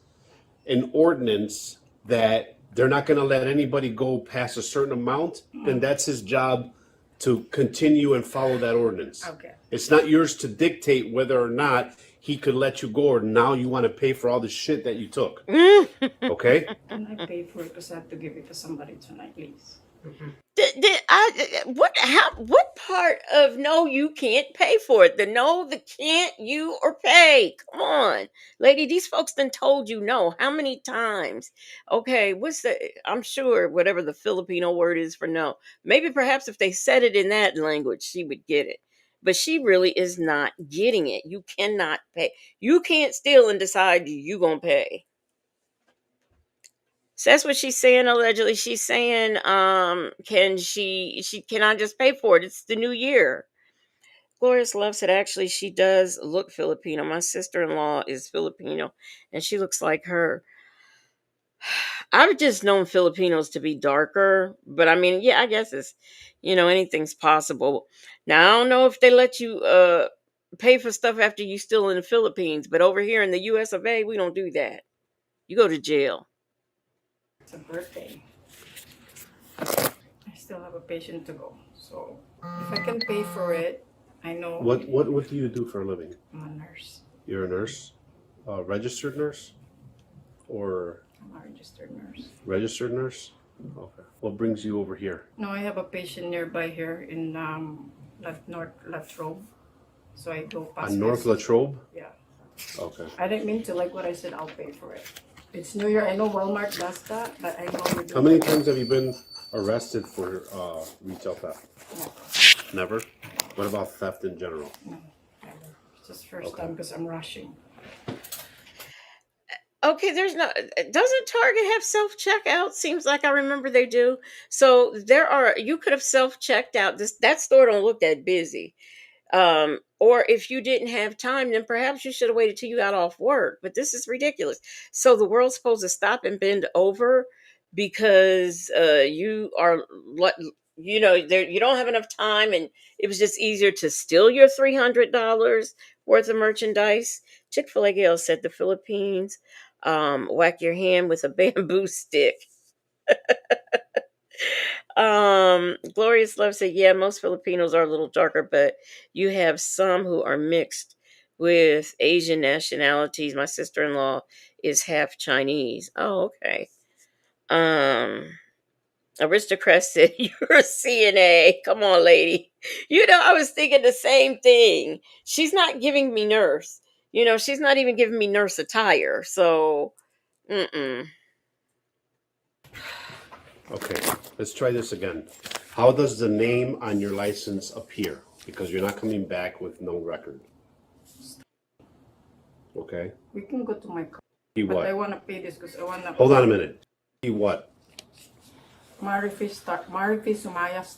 an ordinance that they're not going to let anybody go past a certain amount, then that's his job to continue and follow that ordinance. Okay. It's not yours to dictate whether or not he could let you go or now you want to pay for all the shit that you took. Okay? Can I pay for it because I have to give it to somebody tonight, please? What part of no, you can't pay for it? The no, the can't, you, or pay? Come on, lady. These folks done told you no. How many times? Okay, I'm sure whatever the Filipino word is for no. Maybe perhaps if they said it in that language, she would get it. But she really is not getting it. You cannot pay. You can't steal and decide you gonna pay. So that's what she's saying. Allegedly, she's saying, can I just pay for it? It's the new year. Glorious Love said, actually, she does look Filipino. My sister-in-law is Filipino, and she looks like her. I've just known Filipinos to be darker, but I mean, yeah, I guess it's, anything's possible. Now, I don't know if they let you pay for stuff after you still in the Philippines, but over here in the US of A, we don't do that. You go to jail. It's a birthday. I still have a patient to go. So if I can pay for it, I know. What do you do for a living? I'm a nurse. You're a nurse? A registered nurse? Or I'm a registered nurse. registered nurse? Okay. What brings you over here? No, I have a patient nearby here in North Latrobe. So I go past. On North Latrobe? Yeah. Okay. I didn't mean to like what I said. I'll pay for it. It's New Year. I know Walmart does that, but I know we do. How many times have you been arrested for retail theft? Never? What about theft in general? No, never. It's just first time because I'm rushing. Okay, doesn't Target have self-checkout? Seems like I remember they do. So you could have self-checked out. That store don't look that busy. Or if you didn't have time, then perhaps you should have waited till you got off work. But this is ridiculous. So the world's supposed to stop and bend over because you are, you don't have enough time, and it was just easier to steal your $300 worth of merchandise. Chick-fil-A gal said the Philippines whack your hand with a bamboo stick. Glorious Love said, yeah, most Filipinos are a little darker, but you have some who are mixed with Asian nationalities. My sister-in-law is half Chinese. Oh, okay. Aristocrat said, you're a CNA. Come on, lady. I was thinking the same thing. She's not giving me nurse. She's not even giving me nurse attire. So, mm-mm. Okay, let's try this again. How does the name on your license appear? Because you're not coming back with no record. Okay. We can go to my car. He But what? I want to pay this because I want to. Hold on a minute. He what? Marifi Sumaya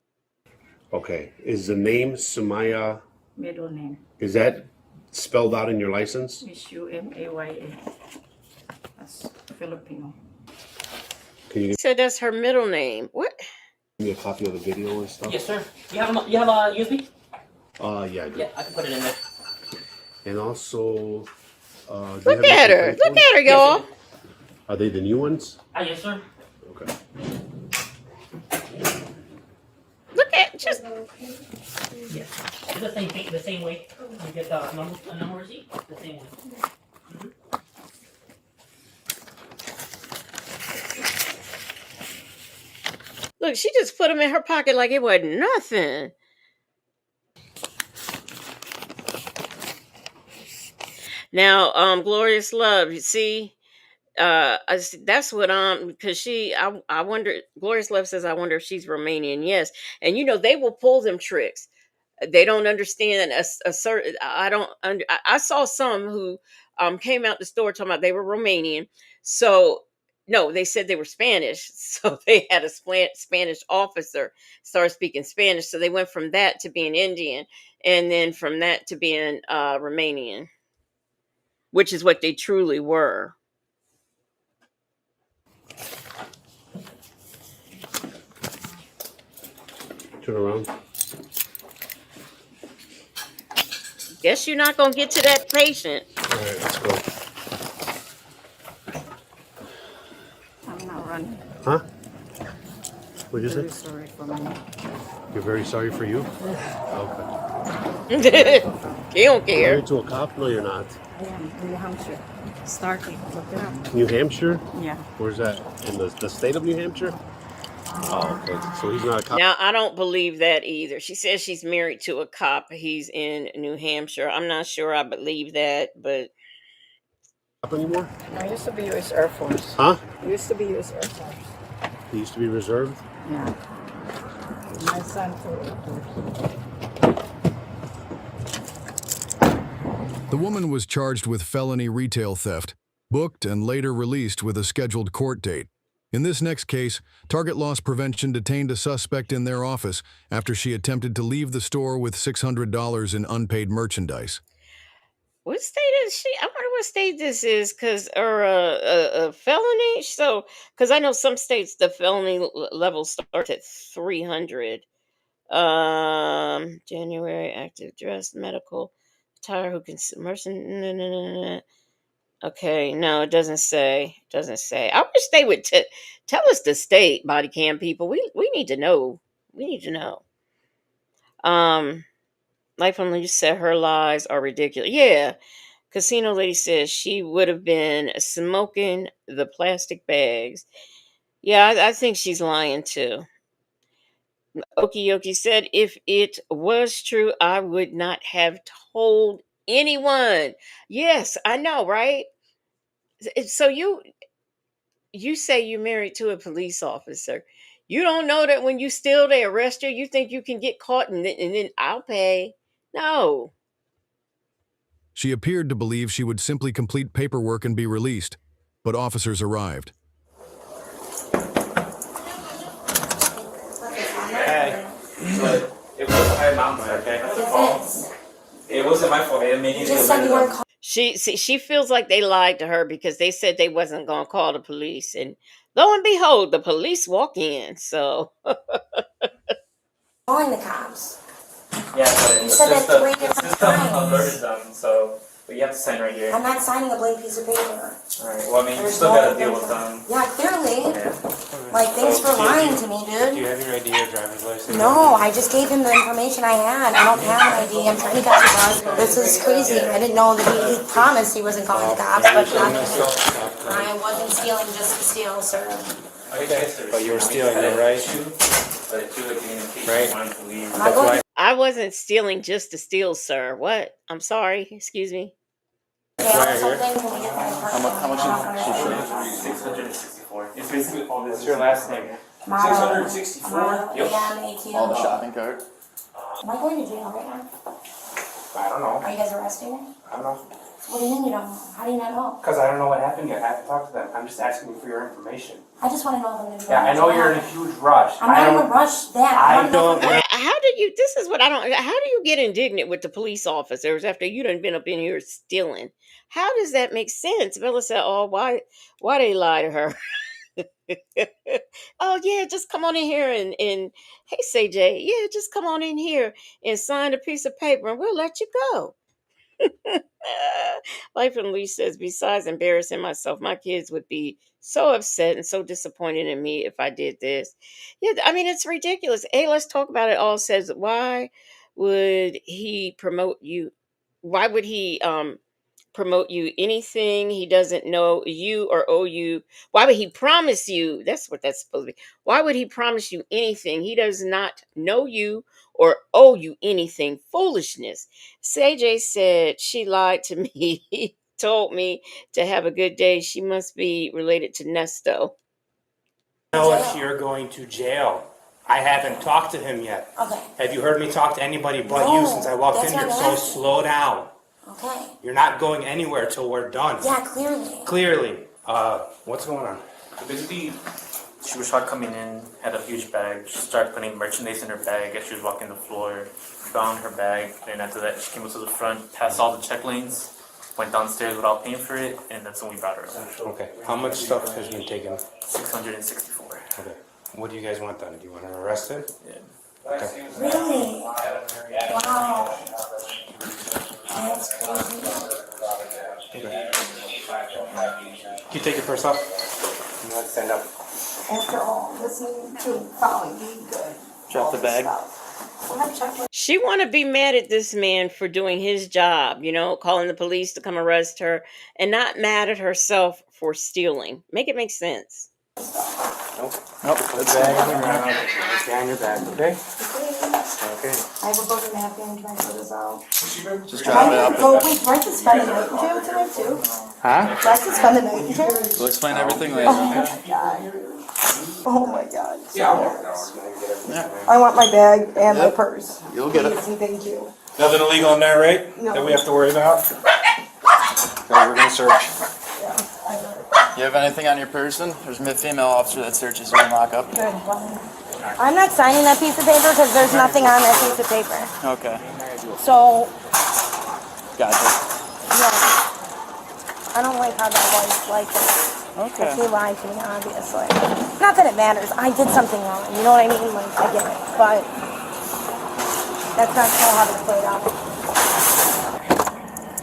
Okay. Is the name Sumaya, middle name. is that spelled out in your license? Sumaya. That's Filipino. Can you give So that's her middle name. What? me a copy of the video and stuff? Yes, sir. You have a USB? Yeah, I do. Yeah, I can put it in there. And also, do you Look have at any her. complaint Look forms? at her, y'all. Are they the new ones? Yes, sir. Okay. Look at just. Yeah. It's the same thing, the same way. You get the number receipt, the same way. Look, she just put them in her pocket like it wasn't nothing. Now, Glorious Love, you see, that's what because I wonder. Glorious Love says, I wonder if she's Romanian. Yes, and they will pull them tricks. They don't understand a certain. I saw some who came out the store talking about they were Romanian. So no, they said they were Spanish. So they had a Spanish officer start speaking Spanish. So they went from that to being Indian, and then from that to being Romanian, which is what they truly were. Turn around. Guess you're not gonna get to that patient. All right, let's go. I'm not running. Huh? What'd you Very say? sorry for me. You're very sorry for you? Okay. He don't care. Married to a cop? No, you're not. I am New Hampshire. Starting. Look it up. New Hampshire? Yeah. Where's that? In the state of New Hampshire? Oh, okay. So he's not a cop Now, I don't believe that either. She says she's married to a cop. He's in New Hampshire. I'm not sure I believe that, but anymore? I used to be U.S. Air Force. Huh? I used to be U.S. Air Force. He used to be reserved? Yeah. My son too. The woman was charged with felony retail theft, booked and later released with a scheduled court date. In this next case, Target Loss Prevention detained a suspect in their office after she attempted to leave the store with $600 in unpaid merchandise. what state is she? I wonder what state this is, or a felony. So, because I know some states the felony level starts at 300. January active dress medical attire who can merchant. Okay, no, it doesn't say. I wish they would tell us the state, body cam people. We need to know. We need to know. Life on you said her lies are ridiculous. Yeah. Casino lady says she would have been smoking the plastic bags. Yeah, I think she's lying too. Okiyoki said if it was true, I would not have told anyone. Yes, I know, right? So you say you're married to a police officer. You don't know that when you steal, they arrest you. You think you can get caught and then I'll pay. No. She appeared to believe she would simply complete paperwork and be released, but officers arrived. Hey, it wasn't my mom's, okay? It wasn't my fault. It made you She feels like they lied to her because they said they wasn't going to call the police, and lo and behold, the police walk in. So Calling the cops. Yeah, but You said that 3 different times. Alerted them, so But you have to sign right here. I'm not signing a blank piece of paper. Alright, well, I mean, you There's still no gotta deal with them. Yeah, clearly. Yeah. Like, thanks for lying to me, Do you dude. have your ID or driver's license? No, I just gave him the information I had. I don't have an ID. I'm trying to catch the bus. This is crazy. I didn't know that he promised he wasn't calling the cops, but I wasn't stealing just to steal, sir. Okay, but you were stealing them, right? Right? That's why. I wasn't stealing just to steal, sir. What? I'm sorry. Excuse me. How much is 664. It's basically all this. What's your last name? 664? all the shopping cart? Am I going to jail right now? I don't know. Are you guys arresting me? I don't know. What do you mean you don't know? How do you not know? Because I don't know what happened yet. I have to talk to them. I'm just asking you for your information. I just want to know if I'm going to go. Yeah, I know you're in a huge rush. I'm not in a rush. That I don't know. How do you? This is what I don't. How do you get indignant with the police officers after you done been up in here stealing? How does that make sense? Bella said, "Oh, why they lie to her?" Oh yeah, just come on in here and hey, CJ, yeah, just come on in here and sign a piece of paper, and we'll let you go. Life and Lee says, besides embarrassing myself, my kids would be so upset and so disappointed in me if I did this. Yeah, I mean, it's ridiculous. Hey, let's talk about it all. Says, why would he promote you? Why would he promote you anything he doesn't know you or owe you? Why would he promise you? That's what that's supposed to be. Why would he promise you anything he does not know you or owe you anything? Foolishness. CJ said she lied to me. He told me to have a good day. She must be related to Nesto. Know if you're going to jail. I haven't talked to him yet. Okay. Have you heard me talk to anybody but No, you since I walked that's in here? not So what I'm asking. slow down. Okay. You're not going anywhere till we're done. Yeah, clearly. Clearly. What's going on? So basically, she was shot coming in, had a huge bag. She started putting merchandise in her bag as she was walking the floor. Found her bag, and after that, she came up to the front, passed all the check lanes, went downstairs without paying for it, and that's when we brought her up. Okay. How much stuff has been taken? 664. Okay. What do you guys want done? Do you want her arrested? Yeah. Okay. Really? Wow. That's crazy. Okay. Can you take your purse off? You want to stand up. After all, listening to probably be good. Drop the bag. She want to be mad at this man for doing his job, calling the police to come arrest her, and not mad at herself for stealing. Make it make sense. Nope. Put the bag on the ground. It's behind your back, okay? Okay. I have a broken napkin. Can I throw this out? Just drop it up. Go, wait, Brent is spending the night in jail tonight too? Huh? Brent is spending the night in jail? We'll explain everything later. Oh my god. Oh my god. Yeah. I want my bag and my purse. You'll get it. Please and thank you. Nothing illegal in there, right? No. That we have to worry about? Okay, we're gonna search. You have anything on your person? There's a female officer that searches you in lockup. Good. I'm not signing that piece of paper because there's nothing on that piece of paper. Okay. So, Gotcha. yeah. I don't like how that was like this. Okay. He lied to me, obviously. Not that it matters. I did something wrong. You know what I mean? Like, I get it. But that's not how this played out.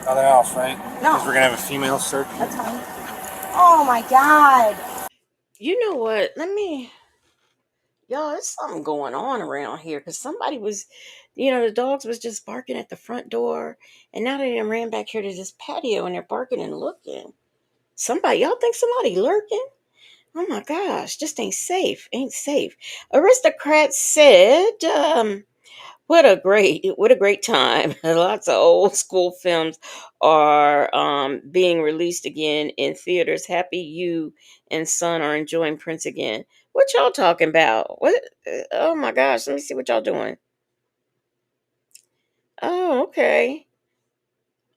Nothing else, right? No. Because we're gonna have a female search. That's fine. Oh my god. You know what? Y'all, there's something going on around here because somebody was, the dogs was just barking at the front door, and now they done ran back here to this patio and they're barking and looking. Y'all think somebody lurking? Oh my gosh, just ain't safe. Ain't safe. Aristocrat said, what a great time. Lots of old school films are being released again in theaters. Happy you and son are enjoying Prince again. What y'all talking about? What? Oh my gosh, let me see what y'all doing. Oh, okay.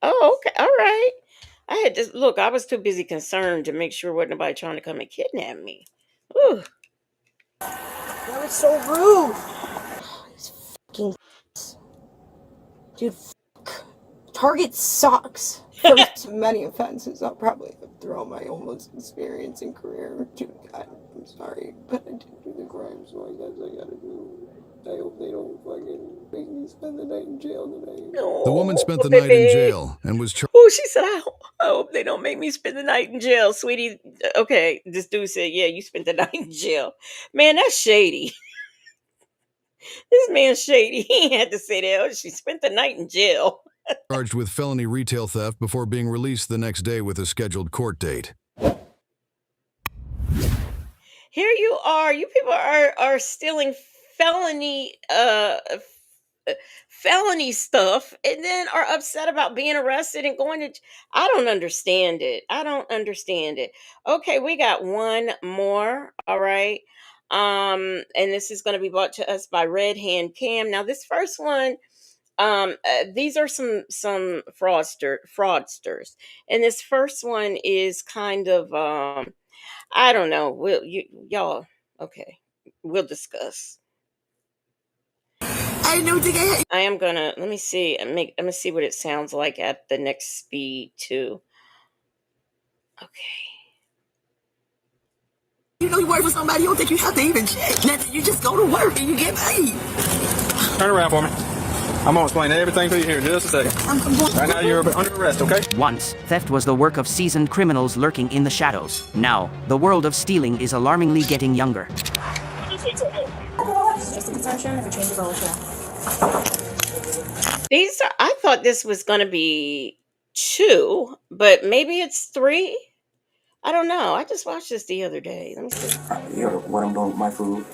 Oh, okay. All right. I had to look, I was too busy concerned to make sure wasn't nobody trying to come and kidnap me. Ooh. That was so rude. These fucking dude, fuck. Target sucks. First of many offenses I'll probably have throughout my homeless experience and career. Dude, God, I'm sorry, but I didn't do the crime, so I guess I gotta do. I hope they don't fucking make me spend the night in jail tonight. The woman spent the night in jail and was charged. Oh, she said, I hope they don't make me spend the night in jail, sweetie. Okay, this dude said, yeah, you spent the night in jail. Man, that's shady. This man's shady. He ain't had to say that. Oh, she spent the night in jail. Charged with felony retail theft before being released the next day with a scheduled court date. Here you are. You people are stealing felony felony stuff and then are upset about being arrested and going to I don't understand it. I don't understand it. Okay, we got one more. All right. And this is going to be brought to us by Red Hand Cam. Now this first one, these are some fraudsters. And this first one is kind of I don't know. Y'all okay. We'll discuss. I am gonna let me see. I'm gonna see what it sounds like at the next speed too. Okay. You know you work for somebody, you don't think you have to even check nothing. You just go to work and you get paid. Turn around for me. I'm gonna explain everything to you here in just a second. Right now you're under arrest, okay? Once, theft was the work of seasoned criminals lurking in the shadows. Now, the world of stealing is alarmingly getting younger. These are I thought this was gonna be 2, but maybe it's 3. I don't know. I just watched this the other day. Let me see. What I'm doing with my food,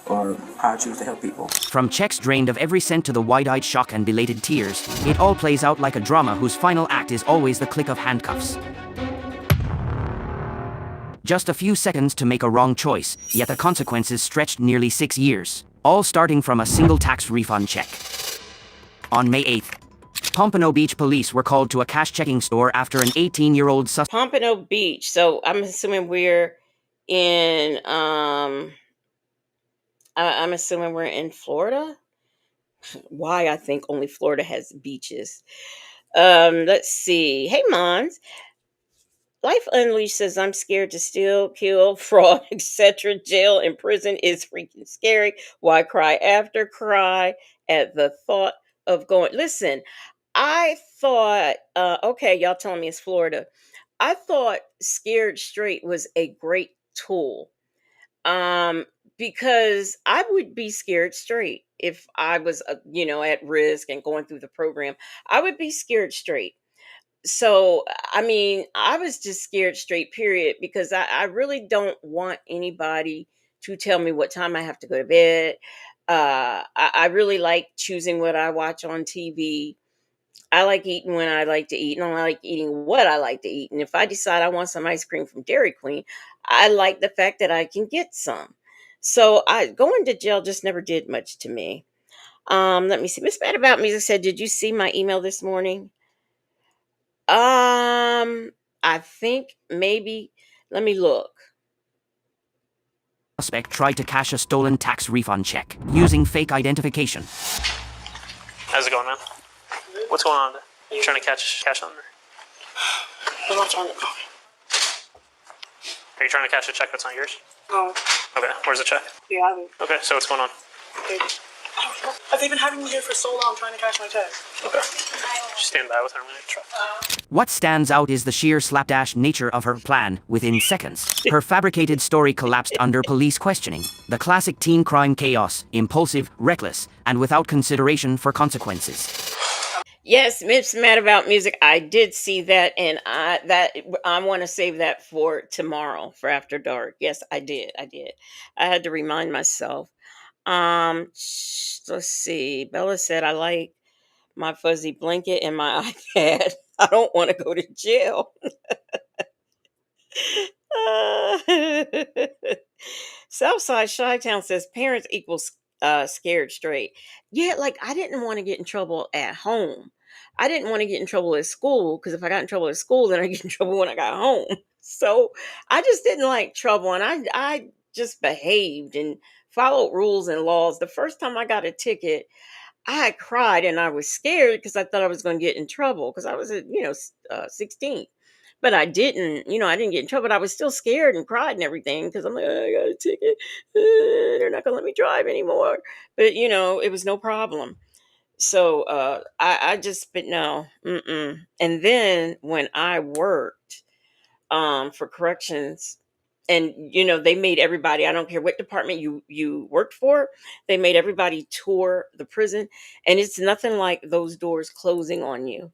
or how I choose to help people. From checks drained of every cent to the wide-eyed shock and belated tears, it all plays out like a drama whose final act is always the click of handcuffs. Just a few seconds to make a wrong choice, yet the consequences stretched nearly 6 years, all starting from a single tax refund check. On May 8th, Pompano Beach police were called to a cash checking store after an 18-year-old suspect. Pompano Beach. So I'm assuming we're in I'm assuming we're in Florida. Why I think only Florida has beaches. Let's see. Hey Mons. Life Unleashed says I'm scared to steal, kill, fraud, etc. Jail and prison is freaking scary. Why cry after cry at the thought of going? Listen, I thought, okay, y'all telling me it's Florida. I thought Scared Straight was a great tool. Um, because I would be scared straight if I was, at risk and going through the program. I would be scared straight. So, I mean, I was just scared straight, period, because I really don't want anybody to tell me what time I have to go to bed. I really like choosing what I watch on TV. I like eating when I like to eat, and I like eating what I like to eat. And if I decide I want some ice cream from Dairy Queen, I like the fact that I can get some. So I going to jail just never did much to me. Let me see. Miss Bad About Music said, "Did you see my email this morning?" I think maybe. Let me look. Suspect tried to cash a stolen tax refund check using fake identification. How's it going, man? What's going on? You trying to cash on her? I'm not trying to. Are you trying to cash a check that's not yours? No. Okay, where's the check? Yeah, I do. Okay, so what's going on? They've been having me here for so long trying to cash my check. Okay. Just stand by with her a minute. What stands out is the sheer slapdash nature of her plan. Within seconds, her fabricated story collapsed under police questioning. The classic teen crime chaos, impulsive, reckless, and without consideration for consequences. Yes, Miss Mad About Music. I did see that, and I want to save that for tomorrow for After Dark. Yes, I did. I had to remind myself. Let's see. Bella said I like my fuzzy blanket and my iPad. I don't want to go to jail. Southside Chi-Town says parents equals scared straight. Yeah, like I didn't want to get in trouble at home. I didn't want to get in trouble at school because if I got in trouble at school, then I get in trouble when I got home. So I just didn't like trouble, and I just behaved and followed rules and laws. The first time I got a ticket, I cried and I was scared because I thought I was going to get in trouble because I was, 16. But I didn't get in trouble. But I was still scared and cried and everything because I'm like, "Oh, I got a ticket. They're not going to let me drive anymore." But, it was no problem. So I just, but no, mm-mm. And then when I worked for corrections, and they made everybody, I don't care what department you worked for, they made everybody tour the prison, and it's nothing like those doors closing on you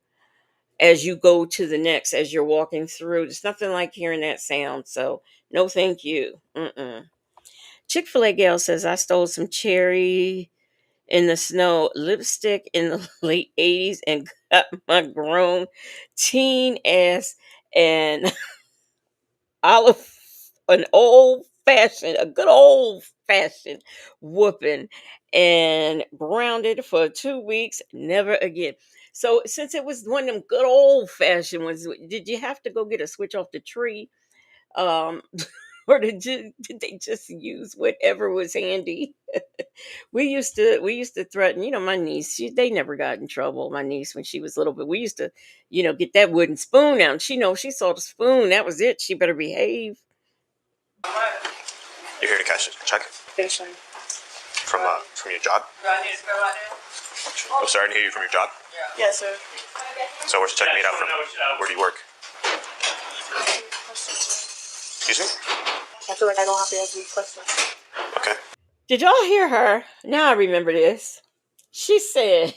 as you go to the next, as you're walking through. It's nothing like hearing that sound. So no thank you. Mm-mm. Chick-fil-A gal says, I stole some cherry in the snow lipstick in the late 80s and got my grown teen ass and olive a good old fashioned whooping, and grounded for 2 weeks, never again. So since it was one of them good old fashioned ones, did you have to go get a switch off the tree? Um or did they just use whatever was handy? We used to threaten, my niece, they never got in trouble, my niece, when she was little, but we used to, get that wooden spoon out, and she know if she saw the spoon, that was it, she better behave. You're here to cash a check Yes, sir. from your job. I'm sorry to hear you from your job. Yes, sir. So where's the check made out from? Where do you work? Excuse me? I feel like I don't have to ask these questions. Okay. Did y'all hear her? Now I remember this. She said,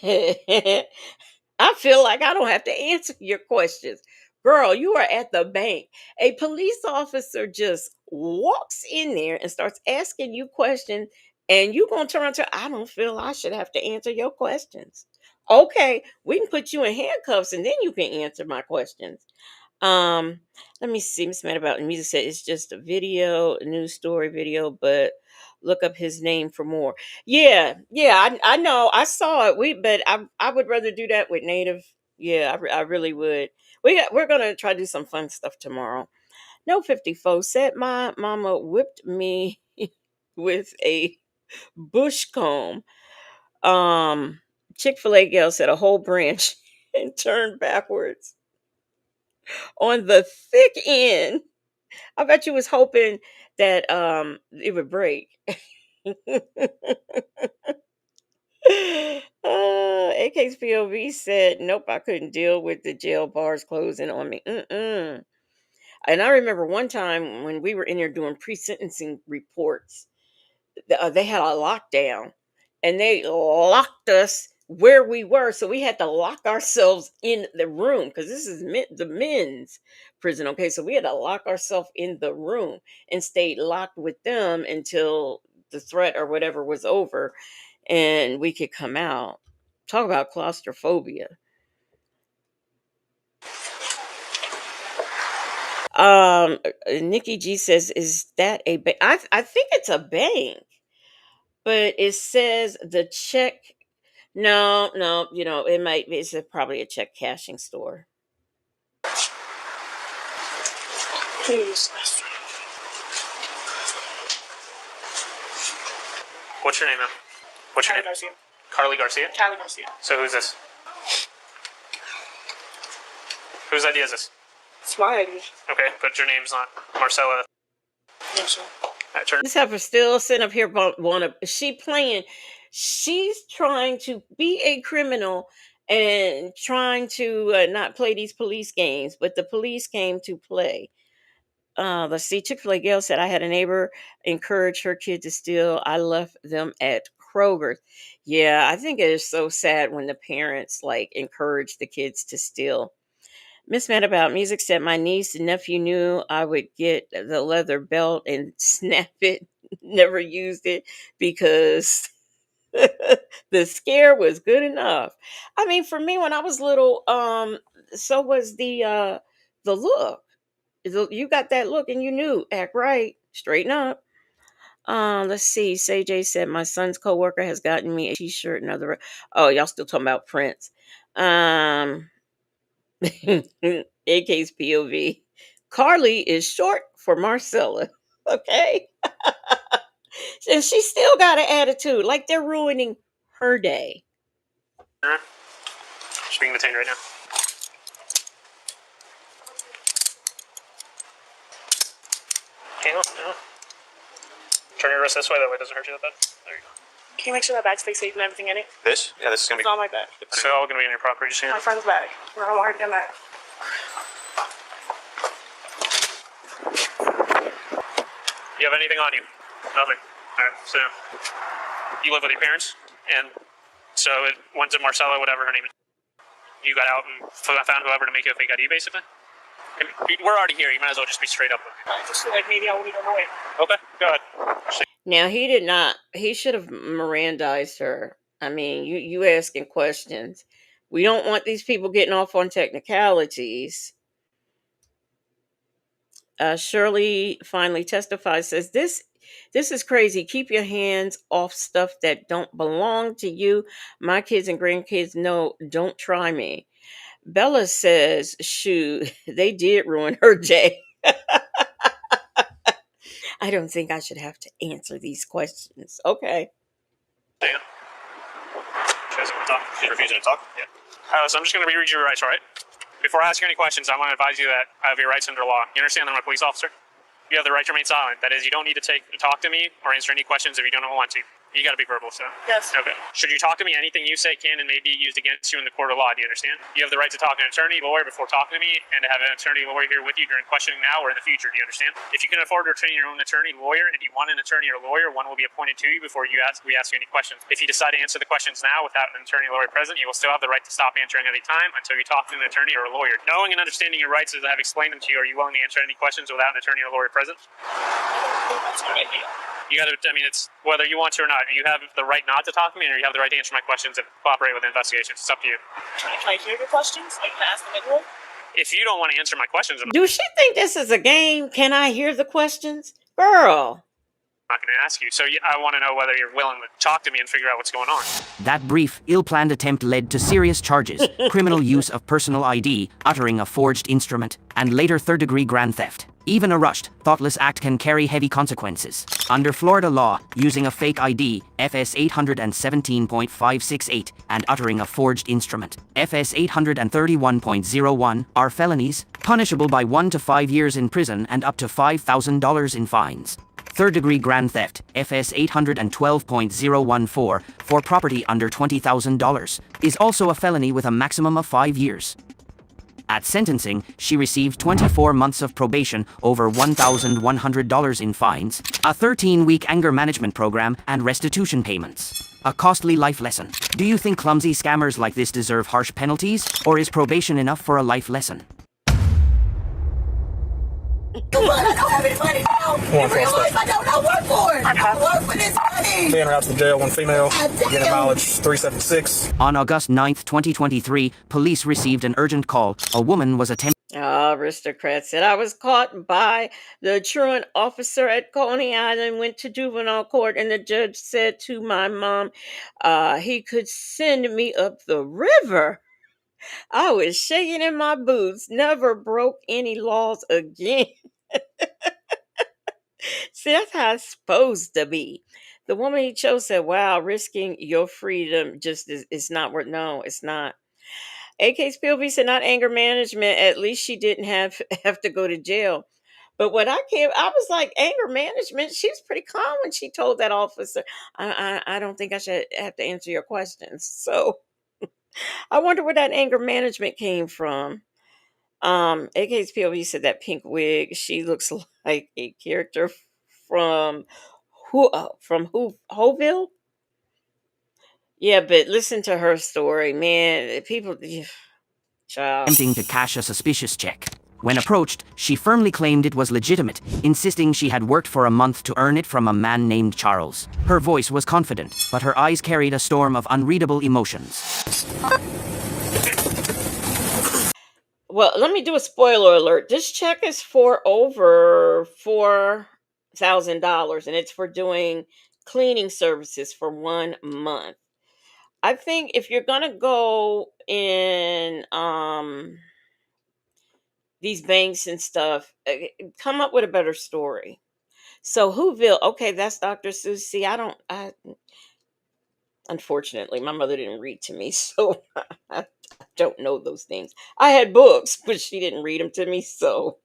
I feel like I don't have to answer your questions. Girl, you are at the bank. A police officer just walks in there and starts asking you questions, and you going to turn to, I don't feel I should have to answer your questions. Okay, we can put you in handcuffs and then you can answer my questions. Um, Let me see. Miss Mad About the Music said it's just a video, a news story video, but look up his name for more. Yeah, yeah, I know. I saw it. But I would rather do that with native. Yeah, I really would. We're gonna try to do some fun stuff tomorrow. No 54 said my mama whipped me with a bush comb. Chick-fil-A gal said a whole branch and turned backwards on the thick end. I bet you was hoping that it would break. AK's POV said, "Nope, I couldn't deal with the jail bars closing on me." Mm-mm. And I remember one time when we were in there doing pre-sentencing reports, they had a lockdown, and they locked us where we were, so we had to lock ourselves in the room because this is the men's prison. Okay, so we had to lock ourselves in the room and stayed locked with them until the threat or whatever was over, and we could come out. Talk about claustrophobia. Nikki G says, "Is that a bank?" I think it's a bank, but it says the check. No, no, it might be. It's probably a check cashing store. Please. What's your name, man? What's your name? Garcia. Carly Garcia? Callie Garcia. So who's this? Whose idea is this? It's my idea. Okay, but your name's not Marcella. Yes, sir. This heifer still sitting up here, she playing. She's trying to be a criminal and trying to not play these police games, but the police came to play. Let's see. Chick-fil-A Gail said, I had a neighbor encourage her kid to steal. I left them at Kroger's. Yeah, I think it is so sad when the parents like encourage the kids to steal. Miss Mad About Music said, my niece and nephew knew I would get the leather belt and snap it. Never used it because the scare was good enough. I mean, for me when I was little, so was the look. You got that look and you knew, act right, straighten up. Let's see. Say J said my son's coworker has gotten me a t-shirt and other. Oh, y'all still talking about Prince. AK's POV. Carly is short for Marcella. Okay. And she still got an attitude. Like they're ruining her day. She's being detained right now. Hang on. Turn your wrist this way, that way it doesn't hurt you that bad. There you go. Can you make sure that bag stays safe and everything in it? This? Yeah, this is gonna It's be. not my bag. It's all gonna be in your property. Just My friend's bag. We're all already in that. You have anything on you? Nothing. All right. So you live with your parents, and so it went to Marcella, whatever her name is. You got out and found whoever to make you a fake ID, basically. And we're already here. You might as well just be straight up with me. I just feel like maybe I won't even know it. Okay. Go ahead. Now he did not. He should have Mirandized her. I mean, you asking questions. We don't want these people getting off on technicalities. Shirley finally testifies. Says this is crazy. Keep your hands off stuff that don't belong to you. My kids and grandkids know. Don't try me. Bella says, "Shoot, they did ruin her day." I don't think I should have to answer these questions. Okay. Damn. She doesn't want to talk. She's refusing to talk? Yeah. So I'm just going to read you your rights, all right? Before I ask you any questions, I want to advise you that I have your rights under law. You understand that I'm a police officer? You have the right to remain silent. That is, you don't need to talk to me or answer any questions if you don't want to. You got to be verbal, so. Yes. Okay. Should you talk to me, anything you say can and may be used against you in the court of law. Do you understand? You have the right to talk to an attorney, lawyer before talking to me, and to have an attorney, lawyer here with you during questioning now or in the future. Do you understand? If you can afford to retain your own attorney, lawyer, and you want an attorney or lawyer, one will be appointed to you before we ask you any questions. If you decide to answer the questions now without an attorney or lawyer present, you will still have the right to stop answering any time until you talk to an attorney or a lawyer. Knowing and understanding your rights as I have explained them to you, are you willing to answer any questions without an attorney or lawyer present? That's a good idea. You got to, I mean, it's whether you want to or not. You have the right not to talk to me, or you have the right to answer my questions and cooperate with the investigations. It's up to you. Can I hear your questions? Like, can I ask them anyway? If you don't want to answer my questions, I'm Do she think this is a game? Can I hear the questions? Girl. not going to ask you. So I want to know whether you're willing to talk to me and figure out what's going on. That brief, ill-planned attempt led to serious charges, criminal use of personal ID, uttering a forged instrument, and later third-degree grand theft. Even a rushed, thoughtless act can carry heavy consequences. Under Florida law, using a fake ID, FS 817.568, and uttering a forged instrument, FS 831.01, are felonies, punishable by 1 to 5 years in prison and up to $5,000 in fines. Third-degree grand theft, FS 812.014, for property under $20,000, is also a felony with a maximum of 5 years. At sentencing, she received 24 months of probation, over $1,100 in fines, a 13-week anger management program, and restitution payments. A costly life lesson. Do you think clumsy scammers like this deserve harsh penalties, or is probation enough for a life lesson? Come on, I don't have any money now. In real life, I don't work for it. I work for this money. Being out to the jail, one female, getting mileage 376. On August 9th, 2023, police received an urgent call. A woman was attempting. Aristocrat said, I was caught by the truant officer at Coney Island, went to juvenile court, and the judge said to my mom, he could send me up the river. I was shaking in my boots, never broke any laws again. See, that's how it's supposed to be. The woman he chose said, wow, risking your freedom just is not worth, no, it's not. AK's POV said, not anger management. At least she didn't have to go to jail. But what I was like, anger management. She was pretty calm when she told that officer, I don't think I should have to answer your questions. So I wonder where that anger management came from. AK's POV said that pink wig, she looks like a character from Whoville. Yeah, but listen to her story, man. People, child. Attempting to cash a suspicious check. When approached, she firmly claimed it was legitimate, insisting she had worked for a month to earn it from a man named Charles. Her voice was confident, but her eyes carried a storm of unreadable emotions. Well, let me do a spoiler alert. This check is for over $4,000, and it's for doing cleaning services for 1 month. I think if you're gonna go in these banks and stuff, come up with a better story. So Whoville, okay, that's Dr. Susie. Unfortunately, my mother didn't read to me, so I don't know those things. I had books, but she didn't read them to me, so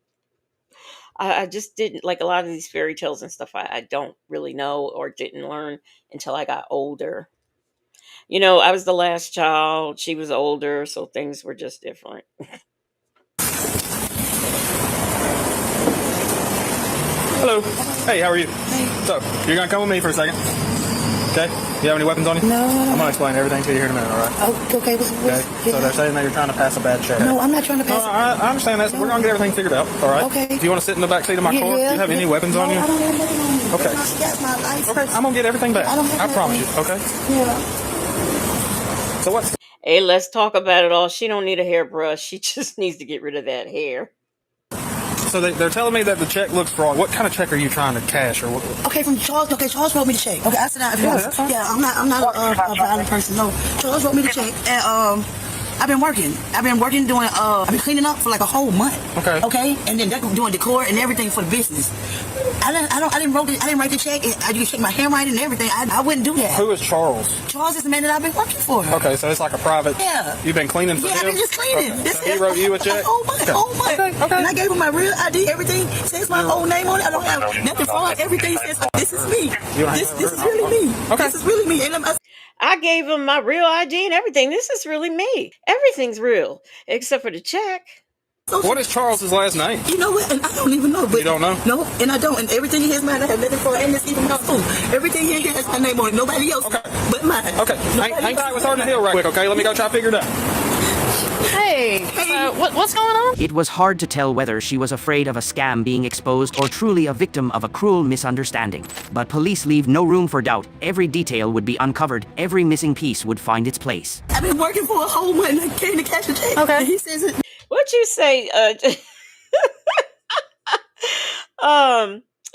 I just didn't like a lot of these fairy tales and stuff. I don't really know or didn't learn until I got older. I was the last child. She was older, so things were just different. Hello. Hey, how are you? Hey. So, you're gonna come with me for a second. Okay? You have any weapons on you? No. I'm gonna explain everything to you here in a minute, alright? Oh, okay. Okay. So they're saying that you're trying to pass a bad check. No, I'm not trying to pass. No, I understand that. So we're gonna get everything figured out, alright? Okay. Do you want to sit in the back seat of my car? Do you have any weapons on you? I don't have nothing on me. Okay. That's my life. Okay, I'm gonna get everything back. I promise you, okay? Yeah. So what's... Hey, let's talk about it all. She don't need a hairbrush. She just needs to get rid of that hair. So they're telling me that the check looks fraud. What kind of check are you trying to cash, or what? Okay, from Charles. Okay, Charles wrote me the check. Okay, I said that. Yeah, I'm not a violent person. No, Charles wrote me the check, and I've been working doing I've been cleaning up for like a whole month. Okay. Okay, and then doing decor and everything for the business. I didn't write the check. You can check my handwriting and everything. I wouldn't do that. Who is Charles? Charles is the man that I've been working for. Okay, so it's like a private. Yeah. You've been cleaning for him. Yeah, I've been just cleaning. Okay. So he wrote you a check. A whole month. Okay. And I gave him my real ID. Everything says my whole name on it. I don't have nothing fraud. Everything says this is me. This is really me. Okay. This is really me. And I gave him my real ID and everything. This is really me. Everything's real except for the check. What is Charles's last name? You know what? And I don't even know. But you don't know? No, and I don't. And everything he has mine, I have nothing for. And it's even my food. Everything here has my name on it. Nobody else but mine. Okay. Hang tight with Sergeant Hill right quick, okay? Let me go try to figure it out. Hey, what's going on? It was hard to tell whether she was afraid of a scam being exposed or truly a victim of a cruel misunderstanding. But police leave no room for doubt. Every detail would be uncovered. Every missing piece would find its place. I've been working for a whole month and I came to cash a check. Okay. And he says it. What'd you say?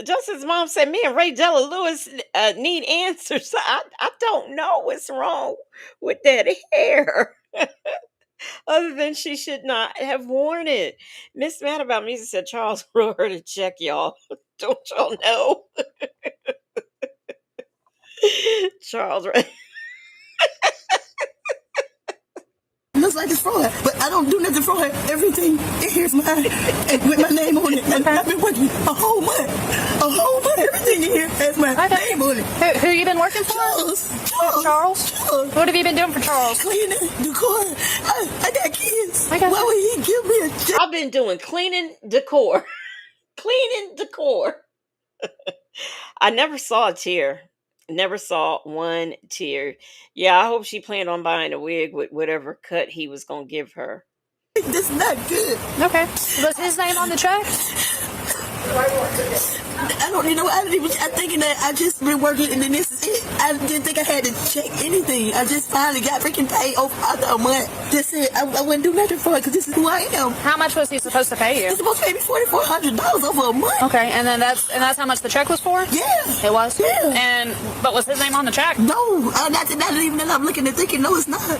Justin's mom said me and Ray Della Lewis need answers. I don't know what's wrong with that hair. Other than she should not have worn it. Miss Mad About Music said Charles wrote her to check, y'all. Don't y'all know? Charles, right? Looks like it's fraud, but I don't do nothing fraud. Everything here's mine, and with my name on it. And I've been working a whole month. Everything in here has my name on it. Who you been working for? Charles. What have you been doing for Charles? Cleaning, decor. I got kids. I got Why would he give me a check? I've been doing cleaning decor. Cleaning decor. I never saw a tear. Never saw one tear. Yeah, I hope she planned on buying a wig with whatever cut he was going to give her. This is not good. Okay. Was his name on the check? I don't even know. I'm thinking that I just been working and then this is it. I didn't think I had to check anything. I just finally got freaking paid after a month. That's it. I wouldn't do nothing for it because this is who I am. How much was he supposed to pay you? He's supposed to pay me $4,400 over a month. Okay, and then that's how much the check was for? Yeah. It was? Yeah. But was his name on the check? No. Not even that I'm looking and thinking, no, it's not.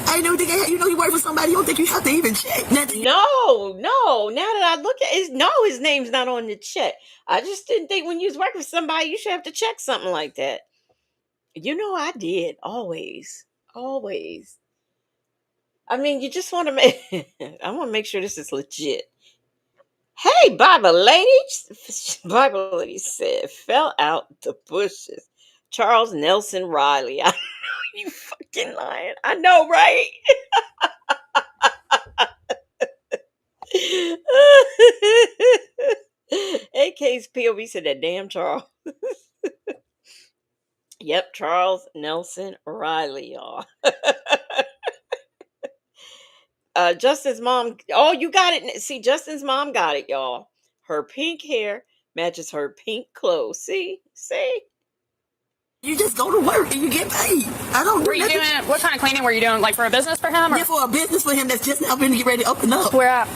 I never think you work for somebody, you don't think you have to even check nothing. No. Now that I look at it, no, his name's not on the check. I just didn't think when you was working for somebody, you should have to check something like that. I did. Always. I mean, you just want to I want to make sure this is legit. Hey, Bible lady said, fell out the bushes. Charles Nelson Riley. I know you fucking lying. I know, right? AK's POV said that damn Charles. Yep, Charles Nelson Riley, y'all. Justin's mom. Oh, you got it. See, Justin's mom got it, y'all. Her pink hair matches her pink clothes. See? You just go to work and you get paid. I don't do nothing. What kind of cleaning were you doing? Like for a business for him? Or? Yeah, for a business for him that's just now been ready to open up. Where at?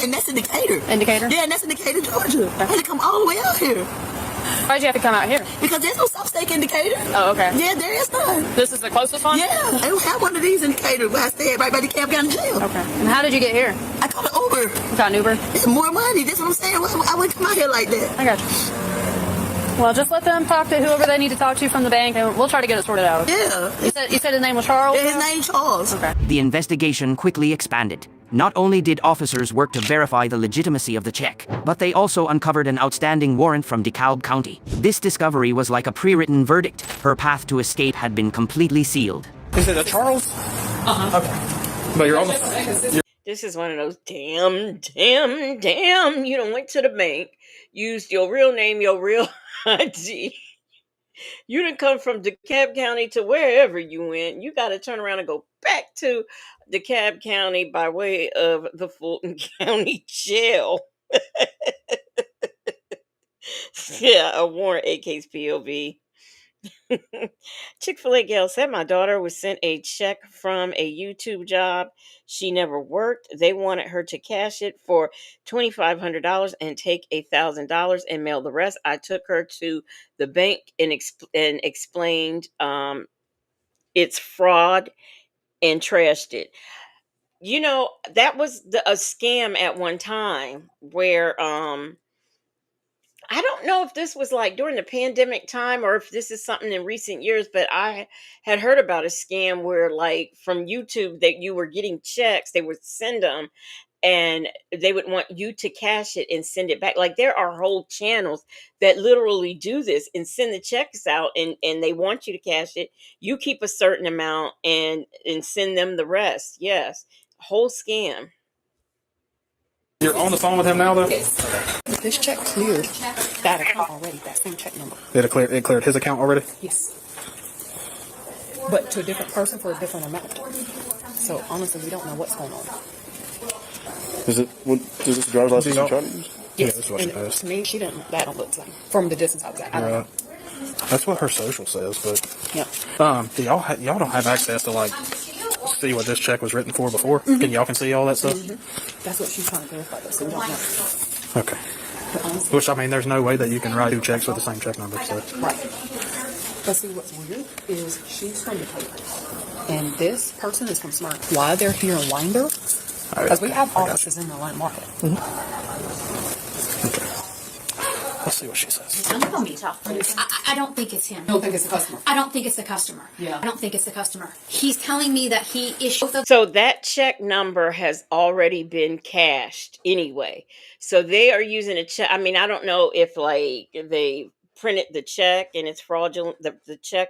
And that's in Decatur. Yeah, and that's in Decatur, Georgia. I had to come all the way out here. Why'd you have to come out here? Because there's no South Steak in Decatur. Oh, okay. Yeah, there is none. This is the closest one? Yeah, I don't have one of these in Decatur, but I stay right by the Camp County Jail. Okay. And how did you get here? I called an Uber. You got an Uber? It's more money. That's what I'm saying. I wouldn't come out here like that. I got you. Well, just let them talk to whoever they need to talk to from the bank, and we'll try to get it sorted out. Yeah. You said his name was Charles? Yeah, his name's Charles. Okay. The investigation quickly expanded. Not only did officers work to verify the legitimacy of the check, but they also uncovered an outstanding warrant from DeKalb County. This discovery was like a pre-written verdict. Her path to escape had been completely sealed. Is it a Charles? Uh-huh. Okay. But you're on the... This is one of those damn, you done went to the bank, used your real name, your real ID. You done come from DeKalb County to wherever you went. You got to turn around and go back to DeKalb County by way of the Fulton County Jail. Yeah, a warrant, AK's POV. Chick-fil-A gal said my daughter was sent a check from a YouTube job she never worked. They wanted her to cash it for $2,500 and take $1,000 and mail the rest. I took her to the bank and explained it's fraud and trashed it. You know, that was a scam at one time where I don't know if this was like during the pandemic time or if this is something in recent years, but I had heard about a scam where, like, from YouTube that you were getting checks, they would send them and they would want you to cash it and send it back. Like, there are whole channels that literally do this and send the checks out, and they want you to cash it. You keep a certain amount and send them the rest. Yes. Whole scam. You're on the phone with him now, though? Yes. This check cleared that account already, that same check number. It cleared his account already? Yes. But to a different person for a different amount. So honestly, we don't know what's going on. Does this driver's license you try to use? Yes. Yeah, that's what she and does. to me, that don't look like from the distance I was at. I don't know. That's what her social says, but Yeah. do y'all don't have access to like see what this check was written for before? Y'all can see all that stuff? That's what she's trying to verify, though, so we don't know. Okay. Which, I mean, there's no way that you can write two checks with the same check number. So. Right. But see, what's weird is she's from Decatur, and this person is from Smyrna. Why they're here in Winder? Because we have offices in the Atlanta market. Okay. Let's see what she says. I'm going to be tough. I don't think it's him. I don't think it's the customer. I don't think it's the customer. Yeah. I don't think it's the customer. He's telling me that he issued the... So that check number has already been cashed anyway. So they are using a check. I mean, I don't know if like they printed the check and it's fraudulent. The check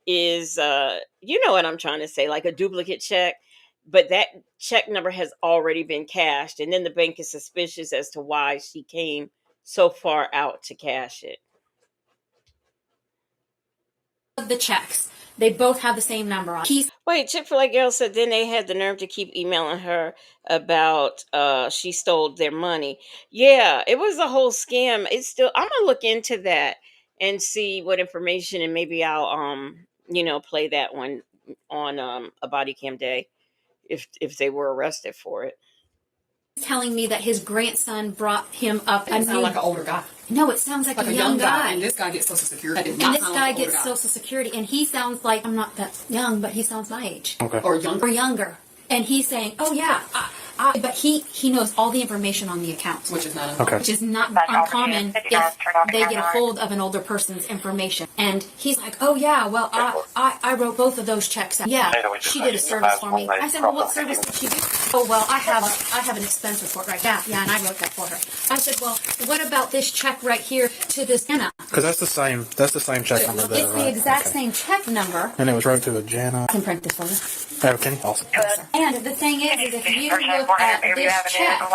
is, you know what I'm trying to say, like a duplicate check. But that check number has already been cashed. And then the bank is suspicious as to why she came so far out to cash it. The checks. They both have the same number on. Wait, Chick-fil-A girl said then they had the nerve to keep emailing her about she stole their money. Yeah, it was a whole scam. It's still, I'm gonna look into that and see what information, and maybe I'll play that one on a body cam day if they were arrested for it. Telling me that his grandson brought him up. It sounds like an older guy. No, it sounds like a young guy. And this guy gets Social Security. And this guy gets Social Security, and he sounds like, I'm not that young, but he sounds my age. Okay. Or younger. Or younger. And he's saying, oh yeah, but he knows all the information on the account. Which is not okay. Which is not uncommon if they get a hold of an older person's information. And he's like, oh yeah, well, I wrote both of those checks out. Yeah, she did a service for me. I said, well, what service did she do? Oh, well, I have an expense report right now. Yeah, and I wrote that for her. I said, well, what about this check right here to this Anna? Because that's the same check number there, It's the exact same check number. And it was wrote to a Jana. I can print this for you. Oh, can you? Awesome. And the thing is if you look at this check that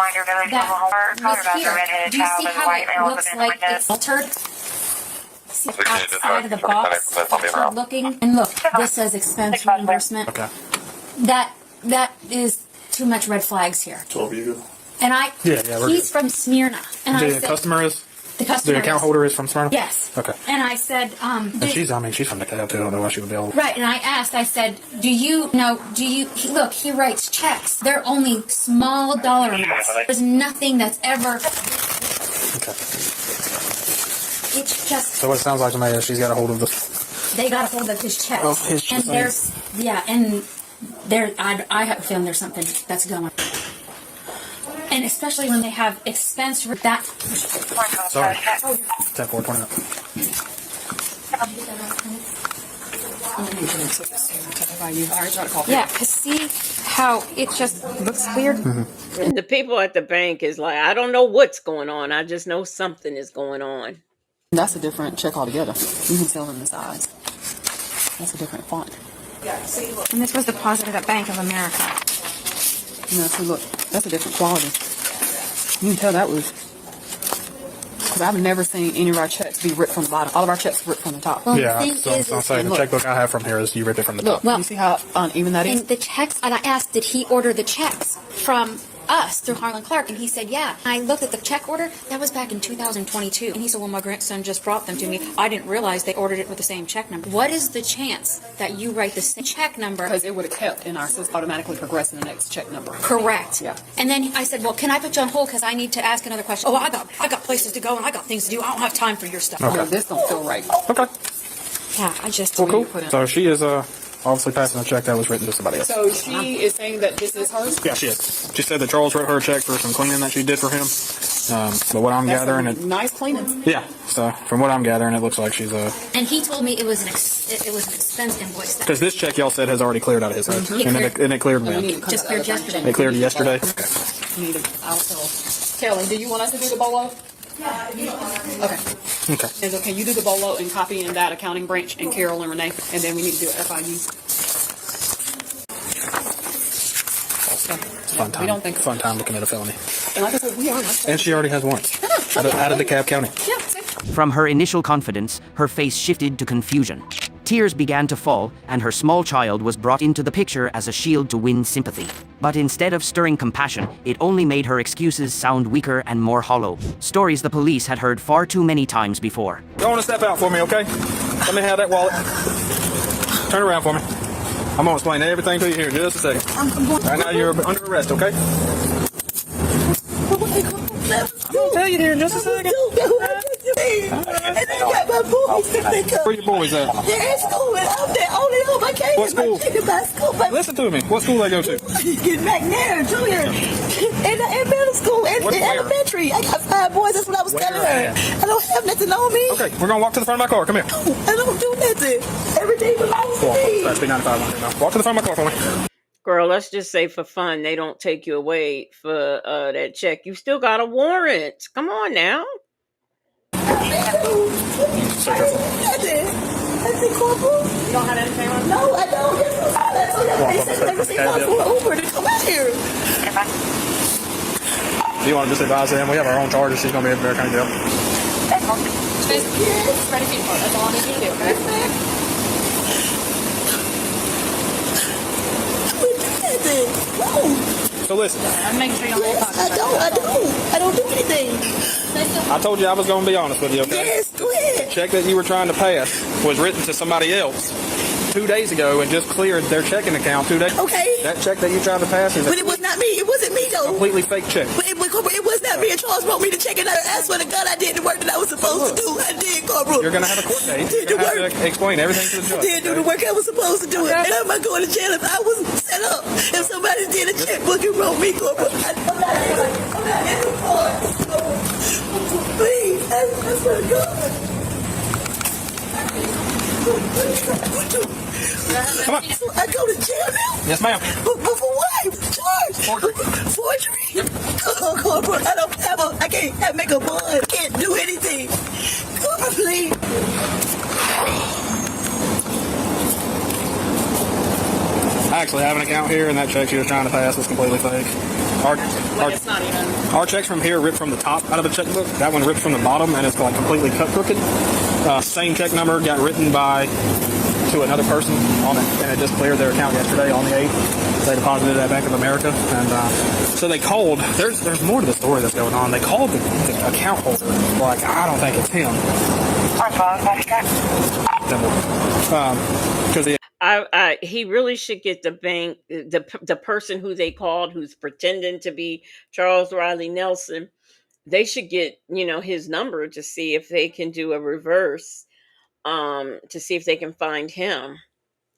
was here, do you see how it looks like it's altered? See outside of the box, altered looking? And look, this says expense reimbursement. Okay. That is too much red flags here. 12 years ago. And he's good. from Smyrna. And The customer is? The customer. The account holder is from Smyrna? Yes. Okay. And I said, and she's from DeKalb too. I don't know why she would be able to. Right, and I said, look, he writes checks. They're only small dollar amounts. There's nothing that's ever. Okay. It's just. So what it sounds like to me is she's got a hold of this. They got a hold of his checks. Oh, his checks. And I have a feeling there's something that's going on. And especially when they have expense that. Sorry. 10-4-29. Yeah, because see how it just looks weird? And the people at the bank is like, I don't know what's going on. I just know something is going on. That's a different check altogether. You can tell in the size. That's a different font. And this was deposited at Bank of America. No, see, look, that's a different quality. You can tell that was. Because I've never seen any of our checks be ripped from the bottom. All of our checks ripped from the top. Well, Yeah, the thing so is, I'm saying the look. checkbook I have from here is you ripped it from the top. Look, you see how uneven that is? And the checks, and I asked, did he order the checks from us through Harlan Clark? And he said, yeah. I looked at the check order. That was back in 2022. And he said, well, my grandson just brought them to me. I didn't realize they ordered it with the same check number. What is the chance that you write the same check number? Because it would have kept in our system, automatically progressing the next check number. Correct. Yeah. And then I said, well, can I put you on hold because I need to ask another question? Oh, I got places to go and I got things to do. I don't have time for your stuff. Okay. Yeah, this don't feel right. Okay. Yeah, I just. Well, cool. So she is obviously passing a check that was written to somebody else. So she is saying that this is hers? Yeah, she is. She said that Charles wrote her a check for some cleaning that she did for him. But what I'm gathering, Nice cleaning. yeah. So from what I'm gathering, it looks like she's And he told me it was an expense invoice. because this check y'all said has already cleared out of his head, and it cleared me. Just cleared yesterday. It cleared yesterday. Okay. I'll tell Kelly, do you want us to do the bolo? Yeah. Okay. Okay. And so can you do the bolo and copy in that accounting branch and Carol and Renee? And then we need to do FIU. Fun time. We don't think fun time to commit a felony. And like I said, we are. And she already has warrants out of DeKalb County. Yeah. From her initial confidence, her face shifted to confusion. Tears began to fall, and her small child was brought into the picture as a shield to win sympathy. But instead of stirring compassion, it only made her excuses sound weaker and more hollow. Stories the police had heard far too many times before. Go on and step out for me, okay? Let me have that wallet. Turn around for me. I'm gonna explain everything to you here in just a second. Right now you're under arrest, okay? I'm gonna tell you here in just a second. Where your boys at? They're in school and I'm there only home. I can't What school? get my school. But Listen to me. What school they go to? get McNair, Junior, in middle school and Where? elementary. I got 5 boys. That's what I was telling her. I don't have nothing on me. Okay, we're gonna walk to the front of my car. Come here. I don't do nothing. Everything belongs to me. That's B95 now. Walk to the front of my car for me. Girl, let's just say for fun, they don't take you away for that check. You still got a warrant. Come on now. That's it, Corporal. You don't have anything on? No, I don't. They said they received my full Uber to come out here. Do you want to just advise them? We have our own charges. She's going to be in Bear County Jail. Yes. Ready for you. That's all I need you to do, okay? So listen. I'm making sure you don't talk. I don't do anything. I told you I was going to be honest with you, okay? Yes, go ahead. The check that you were trying to pass was written to somebody else 2 days ago and just cleared their checking account 2 days. Okay. That check that you tried to pass is But it was not me. It wasn't me, though. completely fake check. But it was not me. And Charles wrote me to check it out. I swear to God, I did the work that I was supposed to do. I did, Corporal. You're going to have a court date. Did You're the going to work. have to explain everything to the judge. I did do the work I was supposed to do. And I'm not going to jail if I wasn't set up. If somebody did a checkbook and wrote me, Corporal. I'm not in the court. Please, I swear to God. Come on. So I go to jail now? Yes, ma'am. But for what? Charge? Forgery? Oh, Corporal, I can't make a bond. I can't do anything. Corporal, please. I actually have an account here, and that check she was trying to pass was completely fake. It's not even. Our checks from here ripped from the top out of the checkbook. That one ripped from the bottom, and it's like completely cut crooked. Same check number got written by to another person on it, and it just cleared their account yesterday on the 8th. They deposited it at Bank of America, and so they called. There's more to the story that's going on. They called the account holder. Like, I don't think it's him. Because he really should get the bank, the person who they called, who's pretending to be Charles Riley Nelson. They should get, his number to see if they can do a reverse, to see if they can find him.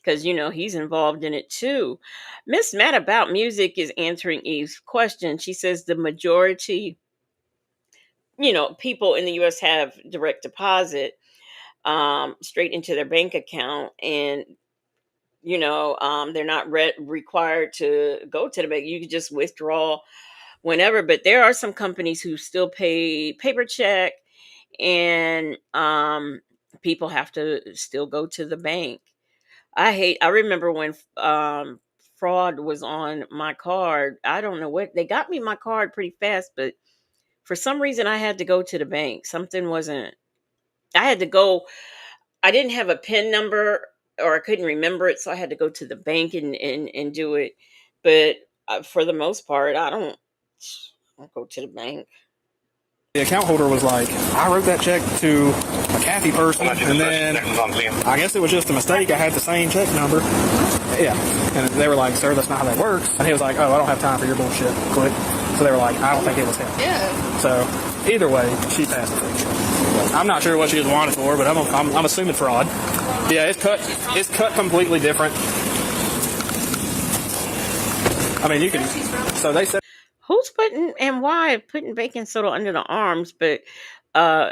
Because, he's involved in it too. Miss Matt About Music is answering Eve's question. She says the majority, people in the U.S. have direct deposit. straight into their bank account, and they're not required to go to the bank. You can just withdraw whenever. But there are some companies who still pay paper check, and people have to still go to the bank. I remember when fraud was on my card. I don't know what, they got me my card pretty fast, but for some reason I had to go to the bank. Something wasn't, I had to go, I didn't have a PIN number, or I couldn't remember it, so I had to go to the bank and do it. But for the most part, I don't go to the bank. The account holder was like, I wrote that check to a Kathy person, and then I guess it was just a mistake. I had the same check number. Yeah. And they were like, sir, that's not how that works. And he was like, oh, I don't have time for your bullshit. Click. So they were like, I don't think it was him. Yeah. So either way, she passed it. I'm not sure what she was wanted for, but I'm assuming fraud. Yeah, it's cut completely different. I mean, you can, so they said, who's putting and why putting baking soda under the arms, but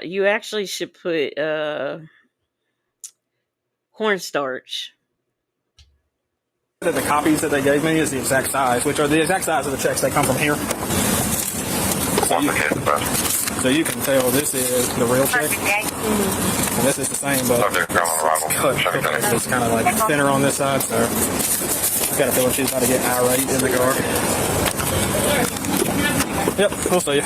you actually should put cornstarch. the copies that they gave me is the exact size, which are the exact size of the checks. They come from here. So you can tell this is the real check, and this is the same, but it's kind of like thinner on this side, so I got a feeling she's about to get irate in the car. Yep, we'll see.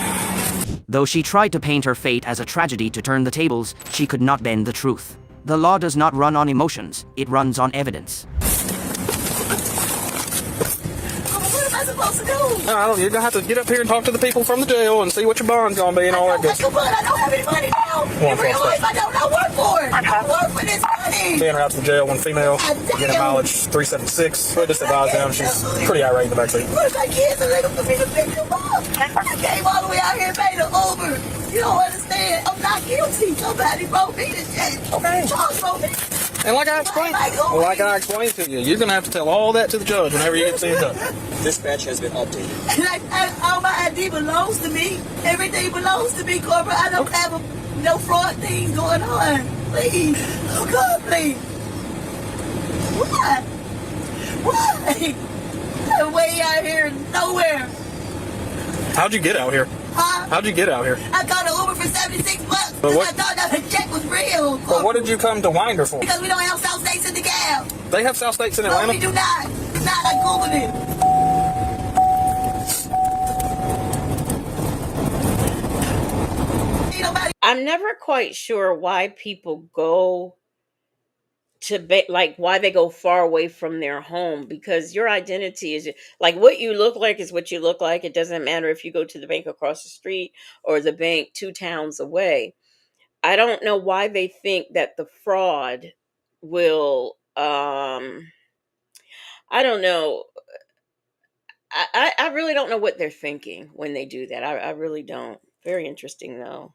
Though she tried to paint her fate as a tragedy to turn the tables, she could not bend the truth. The law does not run on emotions, it runs on evidence. Supposed to do? You're gonna have to get up here and talk to the people from the jail and see what your bond's gonna be and all that good stuff. I don't have any money now. In real life, I don't work for it. I work for this money. Being out to the jail, one female, getting mileage 376. We just advised them. She's pretty irate in the backseat. What if my kids are looking for me to pick them up? I came all the way out here and made an Uber. You don't understand. I'm not guilty. Somebody wrote me this shit. Okay. Charles wrote me. And like I explained to you, you're gonna have to tell all that to the judge whenever you get sent up. Dispatch has been updated. All my ID belongs to me. Everything belongs to me, Corporate. I don't have no fraud things going on. Please. Oh, God, please. What? Why? I'm way out here, nowhere. How'd you get out here? Huh? How'd you get out here? I got an Uber for $76 But because what- I thought that the check was real. But what did you come to Winder for? Because we don't have South States in the cab. They have South States in No, Atlanta? we do not. Not, I Googled it. I'm never quite sure why people go to like why they go far away from their home, because your identity is like what you look like is what you look like. It doesn't matter if you go to the bank across the street or the bank 2 towns away. I don't know why they think that the fraud will I don't know. I really don't know what they're thinking when they do that. I really don't. Very interesting though.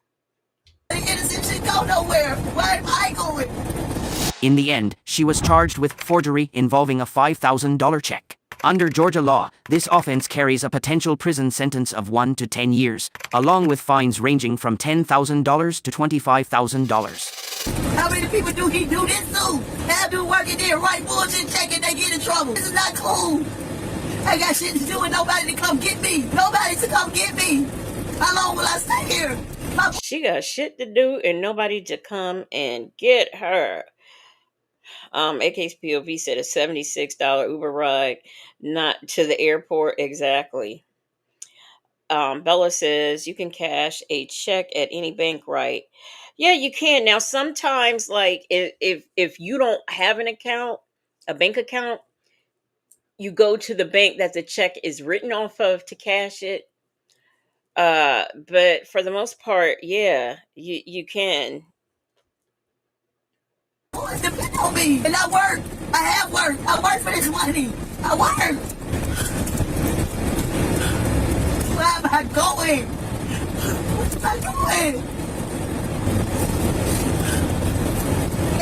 Innocent shit go nowhere. Where am I going? In the end, she was charged with forgery involving a $5,000 check. Under Georgia law, this offense carries a potential prison sentence of 1 to 10 years, along with fines ranging from $10,000 to $25,000. How many people do he do this to? Have to work in there, write bullshit check, and they get in trouble. This is not cool. I got shit to do with nobody to come get me. Nobody to come get me. How long will I stay here? She got shit to do and nobody to come and get her. AK's POV said a $76 Uber ride, not to the airport. Exactly. Bella says you can cash a check at any bank, right? Yeah, you can. Now, sometimes, like if you don't have an account, a bank account, you go to the bank that the check is written off of to cash it. But for the most part, yeah, you can. Depend on me, and I work. I have work. I work for this money. I work. Where am I going? What am I doing?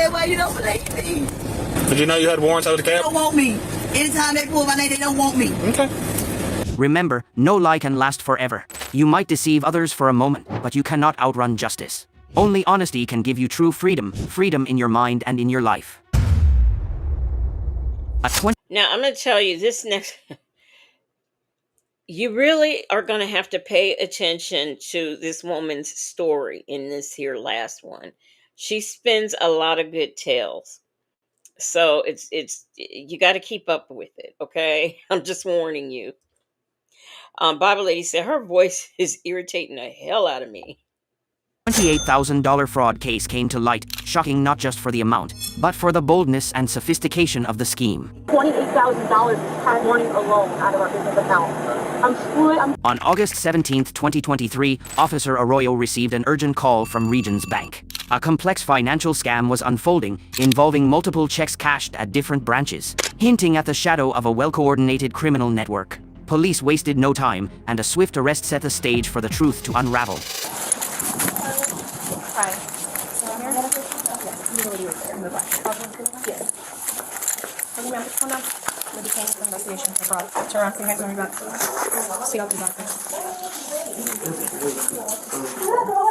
And why you don't believe me? Did you know you had warrants out of the They cab? don't want me. Anytime they pull my name, they don't want me. Okay. Remember, no lie can last forever. You might deceive others for a moment, but you cannot outrun justice. Only honesty can give you true freedom, freedom in your mind and in your life. Now, I'm going to tell you this next. You really are going to have to pay attention to this woman's story in this here last one. She spins a lot of good tales. So it's you got to keep up with it, okay? I'm just warning you. Bible lady said her voice is irritating the hell out of me. $28,000 fraud case came to light, shocking not just for the amount, but for the boldness and sophistication of the scheme. $28,000 cash money alone out of our business account. On August 17, 2023, Officer Arroyo received an urgent call from Regions Bank. A complex financial scam was unfolding, involving multiple checks cashed at different branches, hinting at the shadow of a well-coordinated criminal network. Police wasted no time, and a swift arrest set the stage for the truth to unravel. Hi. Investigation for fraud. Turn around, put your hands on your back. See out the doctor.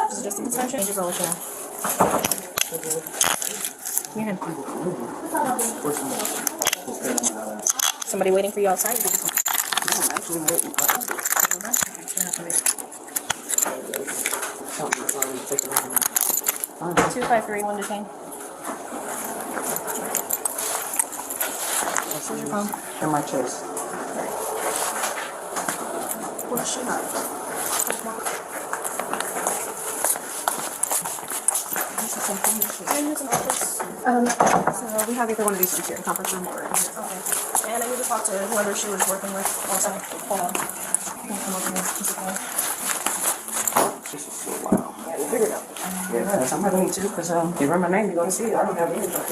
This is just a suspension. Just let you know. Your hand. Somebody waiting for you outside? I'm actually waiting. 2531 detained. Where's your phone? In my chest. Where's she at? So we have either one of these here, conference room or in here. Okay. And I need to talk to whoever she was working with also. Hold on. Can you come over here? Just a minute. This is so loud. Yeah, we'll figure it out. Yeah, somebody need to, because you run my name, you're going to see it. I don't have anything.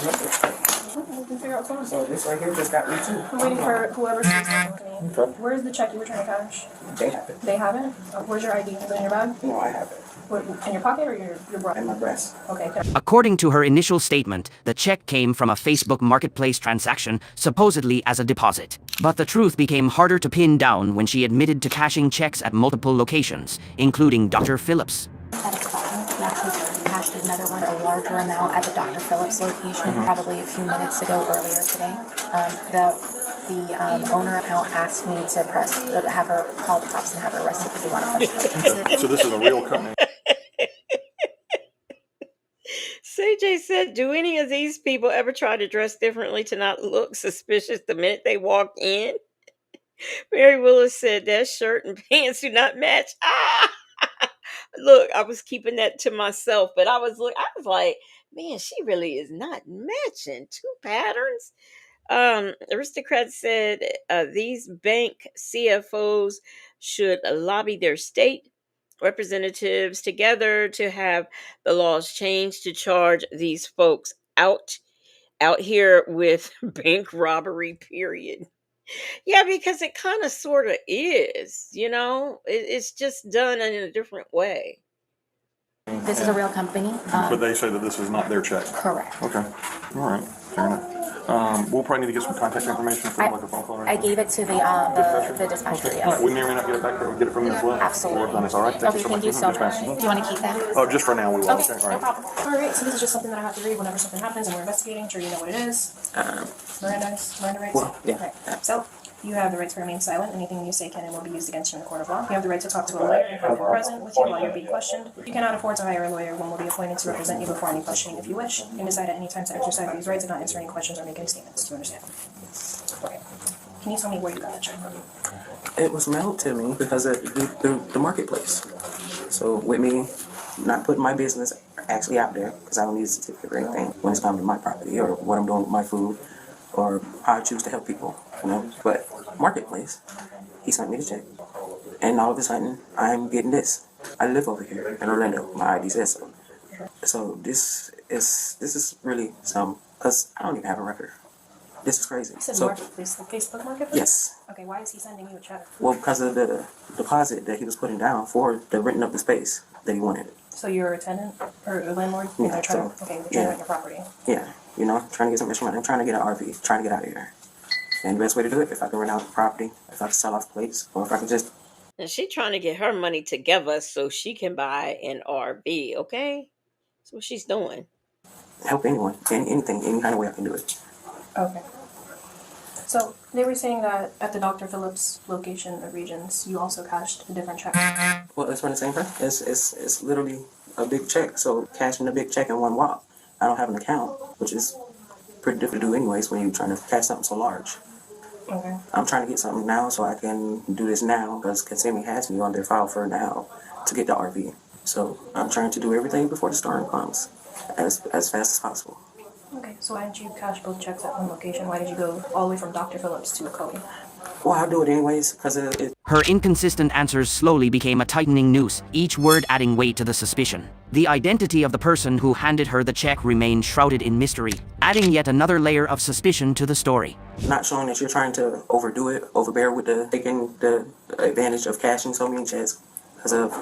We can figure out what's going on. So this right here just got me too. I'm waiting for whoever she's talking to me. Okay. Where's the check you were trying to cash? They have it. They have it? Where's your ID? Is it in your bag? No, I have it. What, in your pocket or your bra? In my breast. Okay. According to her initial statement, the check came from a Facebook Marketplace transaction, supposedly as a deposit. But the truth became harder to pin down when she admitted to cashing checks at multiple locations, including Dr. Phillips. We actually cashed another one, a larger amount at the Dr. Phillips location, probably a few minutes ago earlier today. The owner account asked me to have her call the cops and have her arrested because they want to question her. So this is a real company. CJ said, do any of these people ever try to dress differently to not look suspicious the minute they walk in? Mary Willis said, that shirt and pants do not match. Look, I was keeping that to myself, but I was like, man, she really is not matching two patterns. Aristocrat said these bank CFOs should lobby their state representatives together to have the laws changed to charge these folks out here with bank robbery, period. Yeah, because it kind of sort of is, it's just done in a different way. This is a real company. But they say that this is not their check. Correct. Okay. All right. Fair enough. We'll probably need to get some contact information for like a phone call. Right? I gave it to the dispatcher. Okay. All right. We may or may not get it back, but we'll get it from you as well. Absolutely. We'll work on this. All right. Okay, thank you so much. Do you want to keep that? Oh, just for now we will. Okay, All right. no problem. All right, so this is just something that I have to read whenever something happens and we're investigating. I'm sure you know what it is. Miranda rights. Well, yeah. Right. So you have the right to remain silent. Anything you say can and will be used against you in a court of law. You have the right to talk to a lawyer and have them present with you while you're being questioned. You cannot afford to hire a lawyer. One will be appointed to represent you before any questioning if you wish. You can decide at any time to exercise these rights and not answer any questions or make any statements. Do you understand? Okay. Can you tell me where you got that check from? It was mailed to me because of the marketplace. So with me not putting my business actually out there, because I don't need a certificate or anything when it's coming to my property or what I'm doing with my food or how I choose to help people, But marketplace, he sent me the check. And all of a sudden, I'm getting this. I live over here in Orlando. My ID says so. So this is really some, because I don't even have a record. This is crazy. You said So, marketplace, the Facebook marketplace? yes. Okay, why is he sending you a check? Well, because of the deposit that he was putting down for the renting of the space that he wanted. So you're a tenant or a landlord? Yeah, And they're trying so- to rent yeah. your property. Yeah, trying to get some extra money. I'm trying to get an RV, trying to get out of here. And the best way to do it, if I can rent out the property, if I can sell off plates, or if I can just... And she trying to get her money together so she can buy an RV, okay? That's what she's doing. Help anyone, anything, any kind of way I can do it. Okay. So they were saying that at the Dr. Phillips location of Regions, you also cashed a different check. Well, it's from the same person. It's literally a big check. So cashing a big check in one walk. I don't have an account, which is pretty difficult to do anyways when you're trying to cash something so large. Okay. I'm trying to get something now so I can do this now because Kissimmee has me on their file for now to get the RV. So I'm trying to do everything before the storm comes as fast as possible. Okay, so why didn't you cash both checks at one location? Why did you go all the way from Dr. Phillips to Cody? Well, I'll do it anyways because it. Her inconsistent answers slowly became a tightening noose, each word adding weight to the suspicion. The identity of the person who handed her the check remained shrouded in mystery, adding yet another layer of suspicion to the story. Not showing that you're trying to overdo it, overbear with taking the advantage of cashing so many checks because of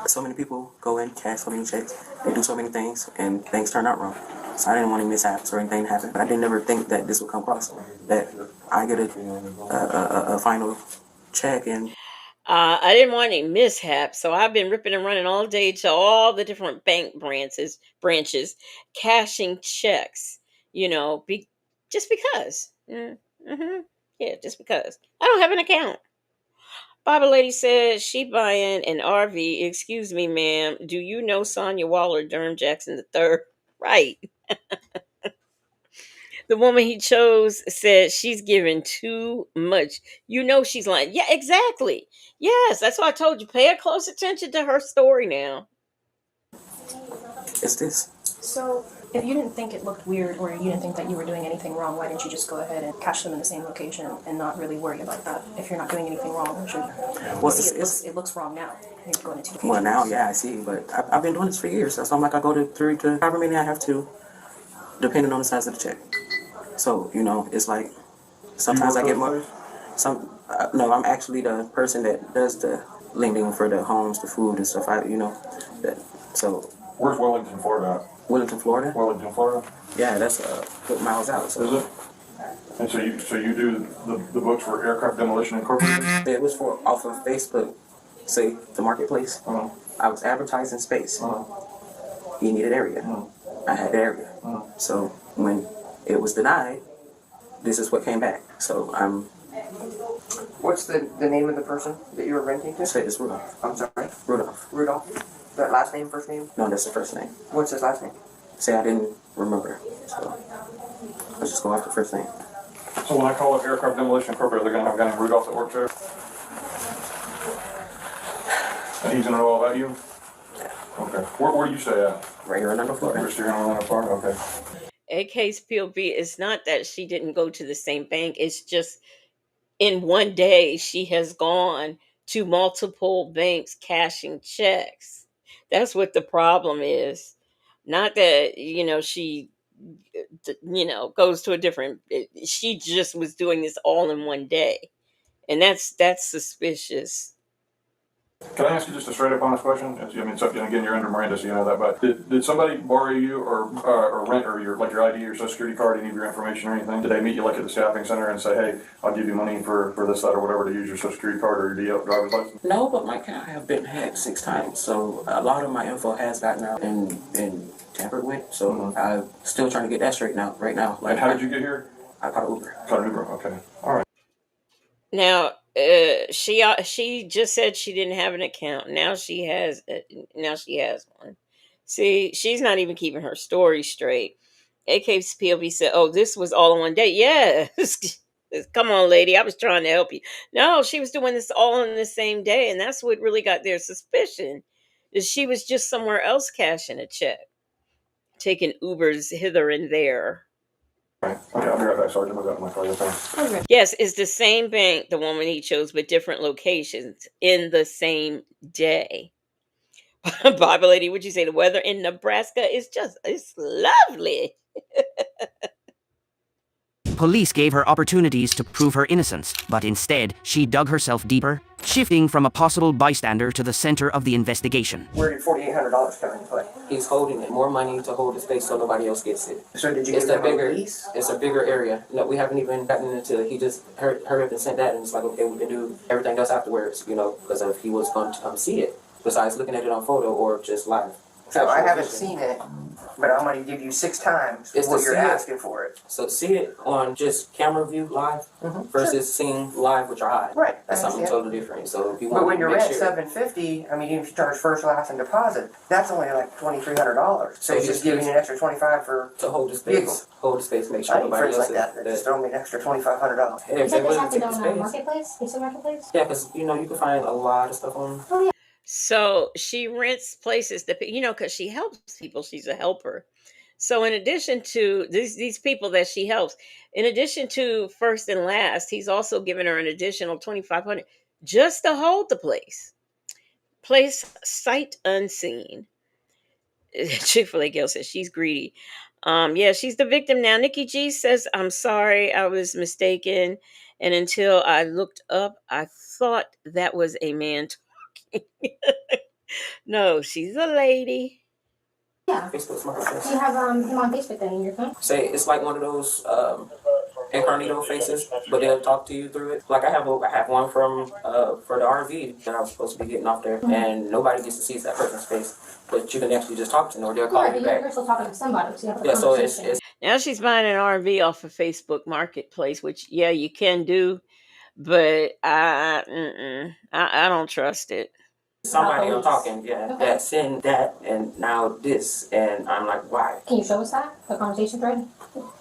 so many people go in, cash so many checks, they do so many things, and things turn out wrong. So I didn't want any mishaps or anything to happen. But I didn't ever think that this would come across, that I get a final check and. I didn't want any mishaps, so I've been ripping and running all day to all the different bank branches, cashing checks. Just because. Mm-hmm. Yeah, just because. I don't have an account. Bible lady says she buying an RV. Excuse me, ma'am. Do you know Sonia Waller, Durham Jackson III? Right. The woman he chose said she's giving too much. She's lying. Yeah, exactly. Yes, that's why I told you. Pay close attention to her story now. It's this. So, if you didn't think it looked weird or you didn't think that you were doing anything wrong, why didn't you just go ahead and cash them in the same location and not really worry about that? If you're not doing anything wrong, it looks wrong now. You're going to two locations. Well, now, yeah, I see, but I've been doing this for years. So I'm like, I go to 3 to however many I have to, depending on the size of the check. So, it's like, sometimes I get more. No, I'm actually the person that does the lending for the homes, the food and stuff. So. Where's Wellington, Florida? Wellington, Florida? Wellington, Florida? Yeah, that's a good miles out. So. Is it? And so you do the books for Aircraft Demolition Incorporated? It was off of Facebook, say, the marketplace. Uh-huh. I was advertising space. Uh-huh. He needed area. Uh-huh. I had the area. Uh-huh. So when it was denied, this is what came back. So I'm. What's the name of the person that you were renting to? Say it's Rudolph. I'm sorry? Rudolph. Rudolph? That last name, first name? No, that's the first name. What's his last name? Say I didn't remember. So let's just go after first name. So when I call up Aircraft Demolition Incorporated, they're going to have a guy named Rudolph that works there? And he's going to know all about you? Okay. Where do you stay at? Right here in Orlando, Florida. You're in Orlando, Florida? Okay. AK's POV is not that she didn't go to the same bank. It's just in one day she has gone to multiple banks cashing checks. That's what the problem is. Not that, she, goes to a different, she just was doing this all in one day. And that's suspicious. Can I ask you just a straight up honest question? Again, you're under Miranda, so you know that. But did somebody borrow you or rent or your ID or Social Security card, any of your information or anything? Did they meet you at the staffing center and say, "Hey, I'll give you money for this, that, or whatever to use your Social Security card or your driver's license"? No, but my account have been hacked 6 times, so a lot of my info has gotten out and tampered with. So I'm still trying to get that straightened out right now. And how did you get here? I caught an Uber. Caught an Uber. Okay. All right. Now, she just said she didn't have an account. Now she has one. See, she's not even keeping her story straight. AK's POV said, "Oh, this was all in one day." Yes. Come on, lady. I was trying to help you. No, she was doing this all in the same day, and that's what really got their suspicion. Is she was just somewhere else cashing a check, taking Ubers hither and there. Right. Okay, I'll be right back. Sorry, I got my car. Okay. Yes, it's the same bank, the woman he chose, but different locations in the same day. Bible lady, would you say the weather in Nebraska is it's lovely? Police gave her opportunities to prove her innocence, but instead, she dug herself deeper, shifting from a possible bystander to the center of the investigation. Where did $4,800 come into play? He's holding it. More money to hold the space so nobody else gets it. So did you give him a lease? It's a bigger area. No, we haven't even gotten into it. He just hurry up and sent that, and it's like, okay, we can do everything else afterwards, because if he was going to see it, besides looking at it on photo or just live. So I actual haven't vision. seen it, but I'm going to give you 6 times It's to what you're see it. asking for it. So see it on just camera view live versus seeing live with your eyes. Right. That's I something understand. totally different. So if you But want when to you're make at sure. $750, I mean, even if you charge first, last, and deposit, that's only like $2,300. So it's just giving you an extra $25 for to hold the space. vehicle. Hold the space. Make sure I need nobody friends else like that. Just throw me an extra $2,500. Hey, if they willing to take the space. Marketplace? It's a marketplace? Yeah, because you know you can find a lot of stuff on. So she rents places that, because she helps people. She's a helper. So in addition to these people that she helps, in addition to first and last, he's also giving her an additional $2,500 just to hold the place sight unseen. Chick-fil-A girl says she's greedy. Yeah, she's the victim now. Nikki G says, I'm sorry, I was mistaken. And until I looked up, I thought that was a man talking. No, she's a lady. Yeah. Facebook Marketplace. You have him on Facebook then in your phone? Say it's like one of those incognito faces, but they'll talk to you through it. Like I have one from for the RV that I was supposed to be getting off there, and nobody gets to see that person's face, but you can actually just talk to them or they'll call Yeah, you but back. you're still talking to somebody, so you have a Yeah, so conversation. it's Now she's buying an RV off of Facebook Marketplace, which you can do, but I don't trust it. somebody I'm talking, that send that and now this, and I'm like, why? Can you show us that? The conversation thread?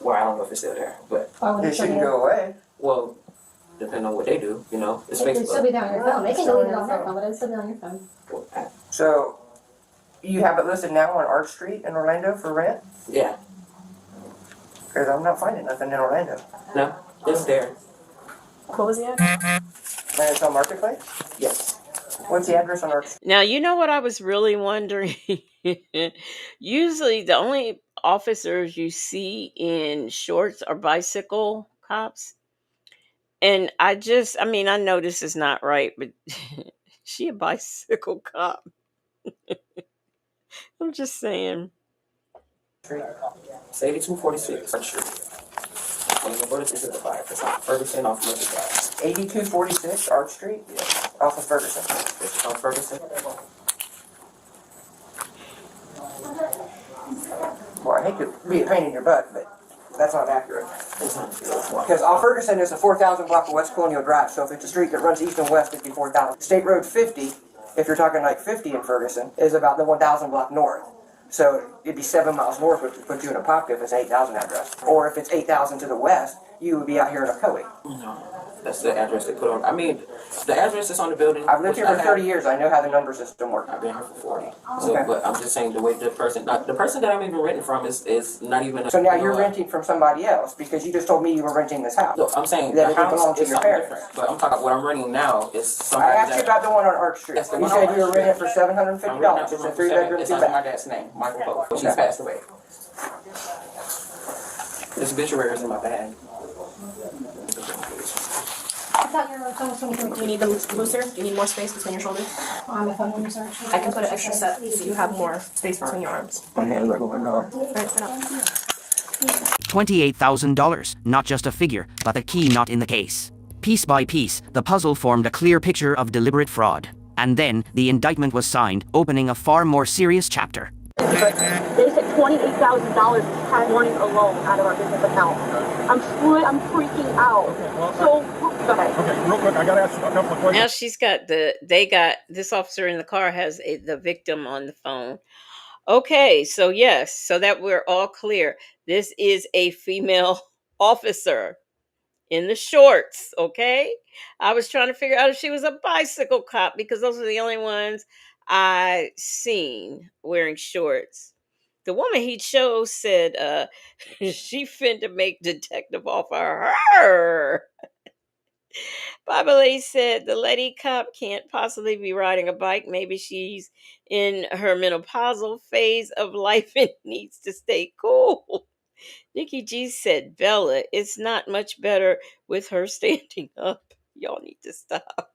Well, I don't know if it's still there, but Why would It shouldn't go away. well, depending on what they do, it's It can still Facebook. be there on your phone. They can delete it on their phone, but it'll still be on your phone. So you have it listed now on Arch Street in Orlando for rent? Yeah, Because I'm not finding nothing in Orlando. no, it's there. What was the ad? And it's on Marketplace? Yes. What's the address on Arch Street? Now, you know what I was really wondering? Usually the only officers you see in shorts are bicycle cops. And I know this is not right, but she a bicycle cop. I'm just saying. It's 8246 Arch Street. When you go to the fire, it's on Ferguson off Mercy Drive. 8246 Arch Street? Off of Ferguson. It's on Ferguson. Well, I hate to be a pain in your butt, but that's not accurate. Because off Ferguson is a 4,000 block of West Colonial Drive, so if it's a street that runs east and west, it'd be 4,000. State Road 50, if you're talking like 50 in Ferguson, is about the 1,000 block north. So it'd be 7 miles north, which would put you in a pocket if it's an 8,000 address. Or if it's 8,000 to the west, you would be out here in Ocoee. No, that's the address they put on. I mean, the address is on the building. I've lived here for 30 years. I know how the number system works. I've been here for 40. So, Okay. but I'm just saying the way the person that I'm even renting from is not even. So now you're renting from somebody else because you just told me you were renting this house. No, I'm saying that the it house belongs to is your something parents. different. But I'm talking about what I'm renting now is I somebody asked you about the one on Arch Street. That's the You one on said you were Arch renting it Street. for $750. It's a 3-bedroom, It's 2 under my bath. dad's name, Michael Pope. But Okay. she's passed away. This obituary is in my bag. I thought your phone was 23. Do you need them looser? Do you need more space between your shoulders? On the phone numbers are actually. I can put an extra set so you have more space between your arms. My hands are going off. Alright, stand up. $28,000, not just a figure, but the key not in the case. Piece by piece, the puzzle formed a clear picture of deliberate fraud. And then, the indictment was signed, opening a far more serious chapter. But they said $28,000 this morning alone out of our business account. I'm freaking out. So, go ahead. Okay, real quick, I gotta ask you a couple of questions. Now she's got this officer in the car has the victim on the phone. Okay, so yes, so that we're all clear. This is a female officer in the shorts, okay? I was trying to figure out if she was a bicycle cop because those are the only ones I seen wearing shorts. The woman he chose said she finna make detective off of her. Babale said the lady cop can't possibly be riding a bike. Maybe she's in her menopausal phase of life and needs to stay cool. Nikki G said, Bella, it's not much better with her standing up. Y'all need to stop.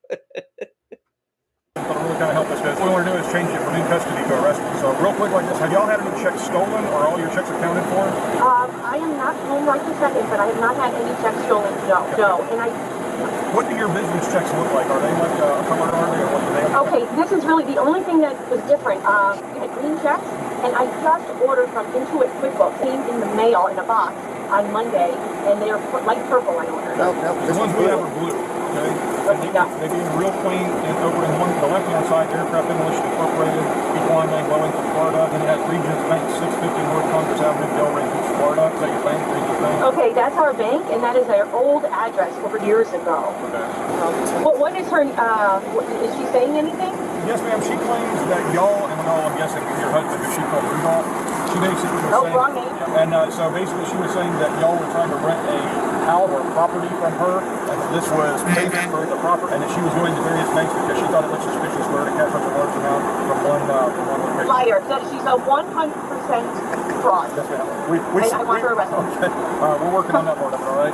But I'm really kind of help us because what we want to do is change it from in custody to arrested. So real quick like this, have y'all had any checks stolen or all your checks accounted for? I am not home right this second, but I have not had any checks stolen. No. And What do your business checks look like? Are they like a card, or what do they look like? Okay, this is really the only thing that was different. We had green checks, and I just ordered from Intuit QuickBooks. Came in the mail in a box on Monday, and they are light purple. I ordered. No, the ones we have are blue. Okay. They being real clean, and over in the left-hand side, Aircraft Demolition Incorporated, Equine Lane, Wellington, Florida. Then it has Regions Bank, 650 North Congress Avenue, Delray Beach, Florida. Is that your bank, Regions Bank? Okay, that's our bank, and that is our old address over years ago. Okay. What is her? Is she saying anything? Yes, ma'am. She claims that y'all, and I'm guessing your husband, because she called Rudolph. She basically was saying, wrong name. And so basically, she was saying that y'all were trying to rent a house or property from her, and that this was payment for the property, and that she was going to various banks because she thought it looked suspicious for her to cash up a large amount from one location. Liar. That she's a 100% fraud. Yes, ma'am. I want her arrested. Okay. We're working on that part of it, all right?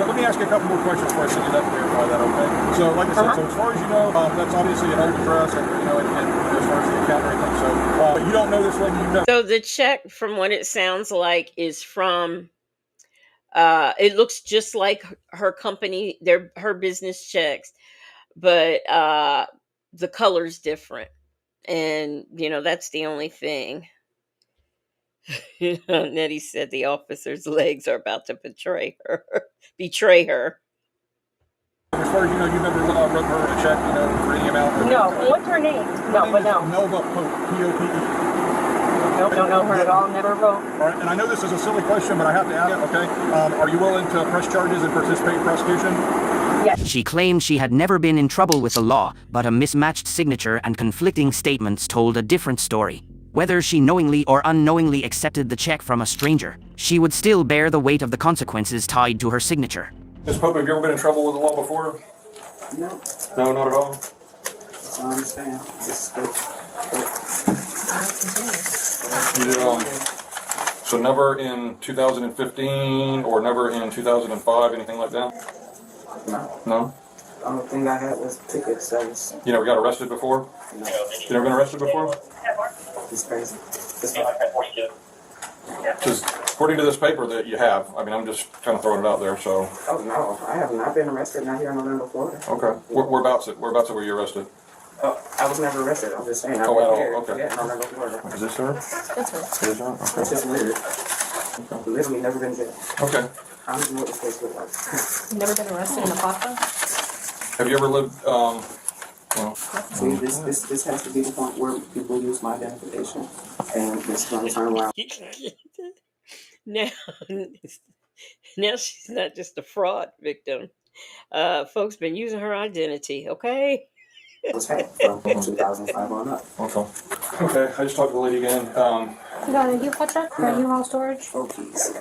Let me ask you a couple more questions before I send you that to verify that, okay? So, like I said, so as far as you know, that's obviously an old address, and as far as the account and everything. So, but you don't know this lady, you know. So the check, from what it sounds like, is from. It looks just like her company, her business checks, but the color's different, and that's the only thing. Nettie said the officer's legs are about to betray her. As far as you know, you've never wrote her a check, for any amount. No. What's her name? No, but no. Melba Pope, P-O-P-E. Nope, don't know her at all. Never wrote. All right, and I know this is a silly question, but I have to ask it, okay? Are you willing to press charges and participate in prosecution? Yes. She claimed she had never been in trouble with the law, but a mismatched signature and conflicting statements told a different story. Whether she knowingly or unknowingly accepted the check from a stranger, she would still bear the weight of the consequences tied to her signature. Ms. Pope, have you ever been in trouble with the law before? No. No, not at all? I understand. So never in 2015 or never in 2005, anything like that? No. No? The only thing I had was tickets. You never got arrested before? No. You never been arrested before? It's crazy. Because according to this paper that you have, I mean, I'm just kind of throwing it out there, so. Oh, no. I have not been arrested, not here in Orlando, Florida. Okay. Whereabouts were you arrested? Oh, I was never arrested. I'm just saying. At all? Okay. Yeah, in Orlando, Florida. Is this her? That's her. It is her? Okay. It's just weird. Okay. Literally never been jailed. Okay. I don't know what this place looks like. You've never been arrested in a Papa? Have you ever lived, See, this has to be the point where people use my identification, and it's going to turn around. Now she's not just a fraud victim. Folks been using her identity, okay? It was from 2005 on up. Okay, I just talked to the lady again. You got a U-Haul check for a U-Haul storage? Oh, please.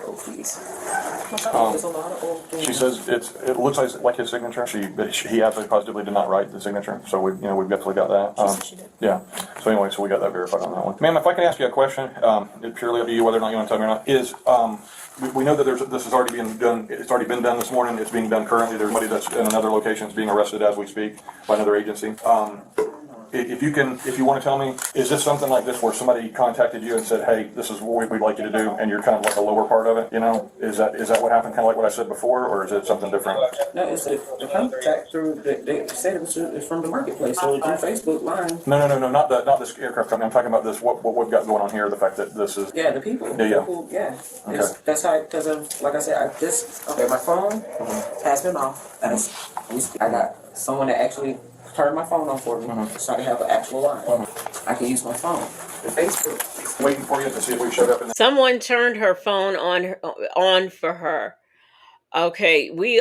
There's a lot of old things. She says it looks like his signature. He absolutely positively did not write the signature, so we've definitely got that. She did. Yeah. So anyway, we got that verified on that one. Ma'am, if I can ask you a question, it's purely up to you whether or not you want to tell me or not. Is we know that this has already been done. It's already been done this morning. It's being done currently. There's somebody that's in another location is being arrested as we speak by another agency. If you want to tell me, is this something like this where somebody contacted you and said, "Hey, this is what we'd like you to do," and you're kind of like the lower part of it? Is that what happened? Kind of like what I said before, or is it something different? No, it's the contact through. They said it's from the marketplace, so it's on Facebook line. No, not this aircraft company. I'm talking about this. What we've got going on here. The fact that this is. Yeah, the people. Yeah. People, yeah. Okay. That's how. Because of, like I said, my phone has been off. I got someone that actually turned my phone on for me, so I can have an actual line. I can use my phone. The Facebook. Waiting for you to see if we showed up. Someone turned her phone on for her. Okay, we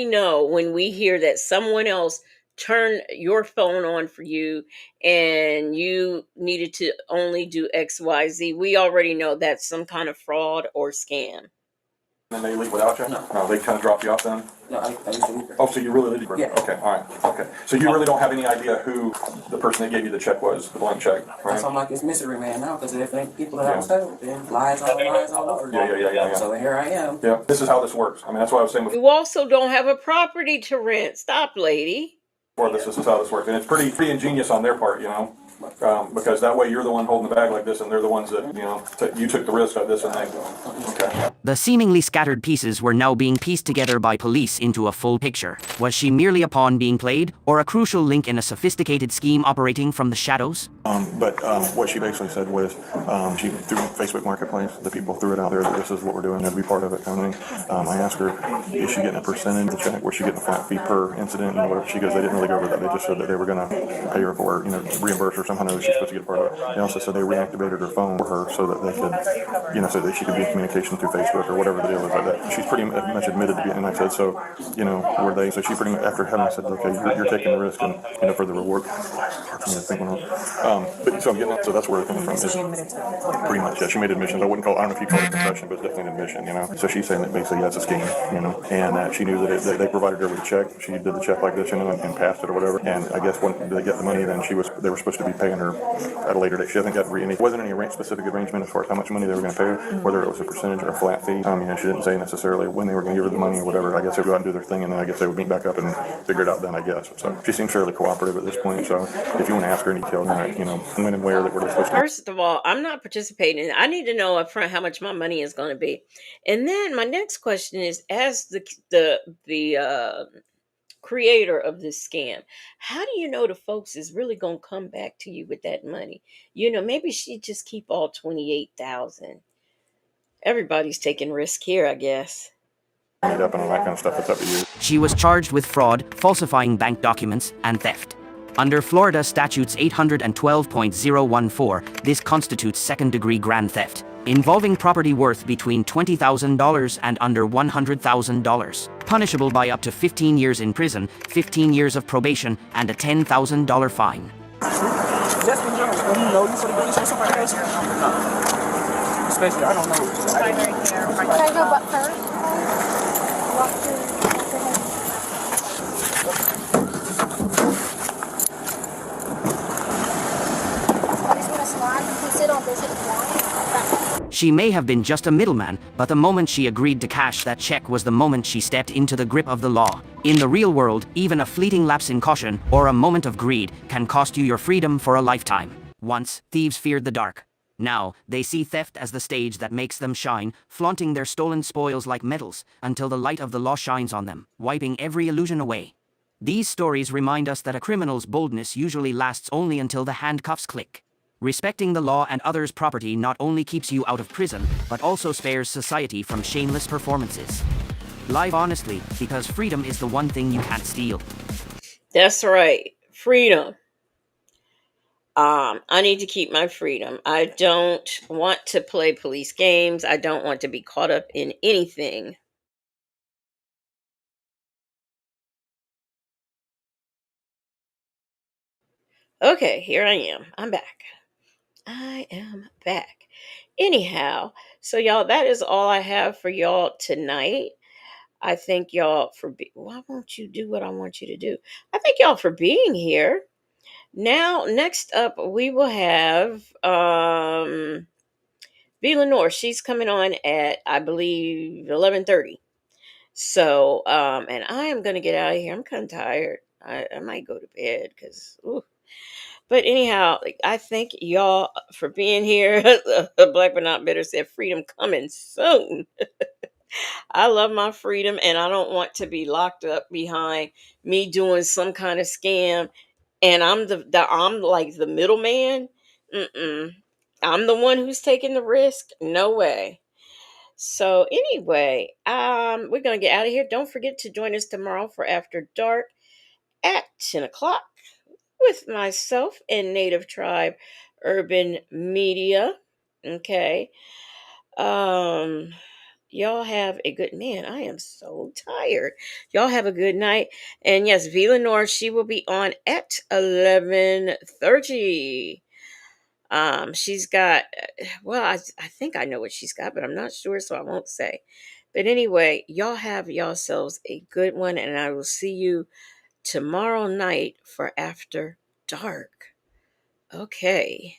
know when we hear that someone else turned your phone on for you and you needed to only do XYZ. We already know that's some kind of fraud or scam. And they leave without you? No, they kind of drop you off then? No, I used to leave. Oh, so you really did? Yeah. Okay, all right. Okay. So you really don't have any idea who the person that gave you the check was, the blank check, right? So I'm like this mystery man now, because if they people that I was told, then lies all over. Yeah. So here I am. Yeah, this is how this works. I mean, that's what I was saying before. You also don't have a property to rent. Stop, lady. This is how this works. And it's pretty ingenious on their part, because that way you're the one holding the bag like this, and they're the ones that, you took the risk of this and they. The seemingly scattered pieces were now being pieced together by police into a full picture. Was she merely a pawn being played, or a crucial link in a sophisticated scheme operating from the shadows? But what she basically said was, she threw Facebook Marketplace, the people threw it out there that this is what we're doing, and to be part of it kind of thing. I asked her, is she getting a percentage of the check? Was she getting a flat fee per incident? And whatever. She goes, they didn't really go over that. They just said that they were going to pay her for, reimburse her somehow that she's supposed to get a part of it. They also said they reactivated her phone for her so that they could, so that she could be in communication through Facebook or whatever the deal is like that. She's pretty much admitted to being, and I said, so, were they, so she pretty much, after having said, okay, you're taking the risk and, for the reward. But so I'm getting, so that's where it's coming from. Is pretty much, yeah. She made admissions. I wouldn't call, I don't know if you call it a confession, but it's definitely an admission. So she's saying that basically that's a scheme, and that she knew that they provided her with a check. She did the check like this, and passed it or whatever. And I guess when they get the money, then they were supposed to be paying her at a later date. She hasn't got wasn't any specific arrangement as far as how much money they were going to pay her, whether it was a percentage or a flat fee. She didn't say necessarily when they were going to give her the money or whatever. I guess they would go out and do their thing, and then I guess they would meet back up and figure it out then, I guess. So she seems fairly cooperative at this point. So if you want to ask her any detail, when and where that we're supposed to. First of all, I'm not participating. I need to know up front how much my money is going to be. And then my next question is, as the creator of this scam, how do you know the folks is really going to come back to you with that money? Maybe she just keep all 28,000. Everybody's taking risk here, I guess. Up and all that kind of stuff. It's up to you. She was charged with fraud, falsifying bank documents, and theft. Under Florida Statutes 812.014, this constitutes second-degree grand theft, involving property worth between $20,000 and under $100,000, punishable by up to 15 years in prison, 15 years of probation, and a $10,000 fine. Just in general, when you know you for the police or somebody else, especially, I don't know. Can I go but first? Walk through. She may have been just a middleman, but the moment she agreed to cash that check was the moment she stepped into the grip of the law. In the real world, even a fleeting lapse in caution or a moment of greed can cost you your freedom for a lifetime. Once, thieves feared the dark. Now, they see theft as the stage that makes them shine, flaunting their stolen spoils like medals until the light of the law shines on them, wiping every illusion away. These stories remind us that a criminal's boldness usually lasts only until the handcuffs click. Respecting the law and others' property not only keeps you out of prison, but also spares society from shameless performances. Live honestly, because freedom is the one thing you can't steal. That's right. Freedom. I need to keep my freedom. I don't want to play police games. I don't want to be caught up in anything. Okay, here I am. I'm back. I am back. Anyhow, so y'all, that is all I have for y'all tonight. I thank y'all for why won't you do what I want you to do? I thank y'all for being here. Now, next up, we will have V. Lenore. She's coming on at, I believe, 11:30. So, and I am gonna get out of here. I'm kind of tired. I might go to bed because. But anyhow, I thank y'all for being here. Black but not bitter said freedom coming soon. I love my freedom and I don't want to be locked up behind me doing some kind of scam. And I'm like the middleman. Mm-mm. I'm the one who's taking the risk. No way. So anyway, we're gonna get out of here. Don't forget to join us tomorrow for After Dark at 10 o'clock with myself and Native Tribe Urban Media. Okay. Y'all have a good man. I am so tired. Y'all have a good night. And yes, V. Lenore, she will be on at 11:30. She's got well, I think I know what she's got, but I'm not sure, so I won't say. But anyway, y'all have yourselves a good one, and I will see you tomorrow night for After Dark. Okay.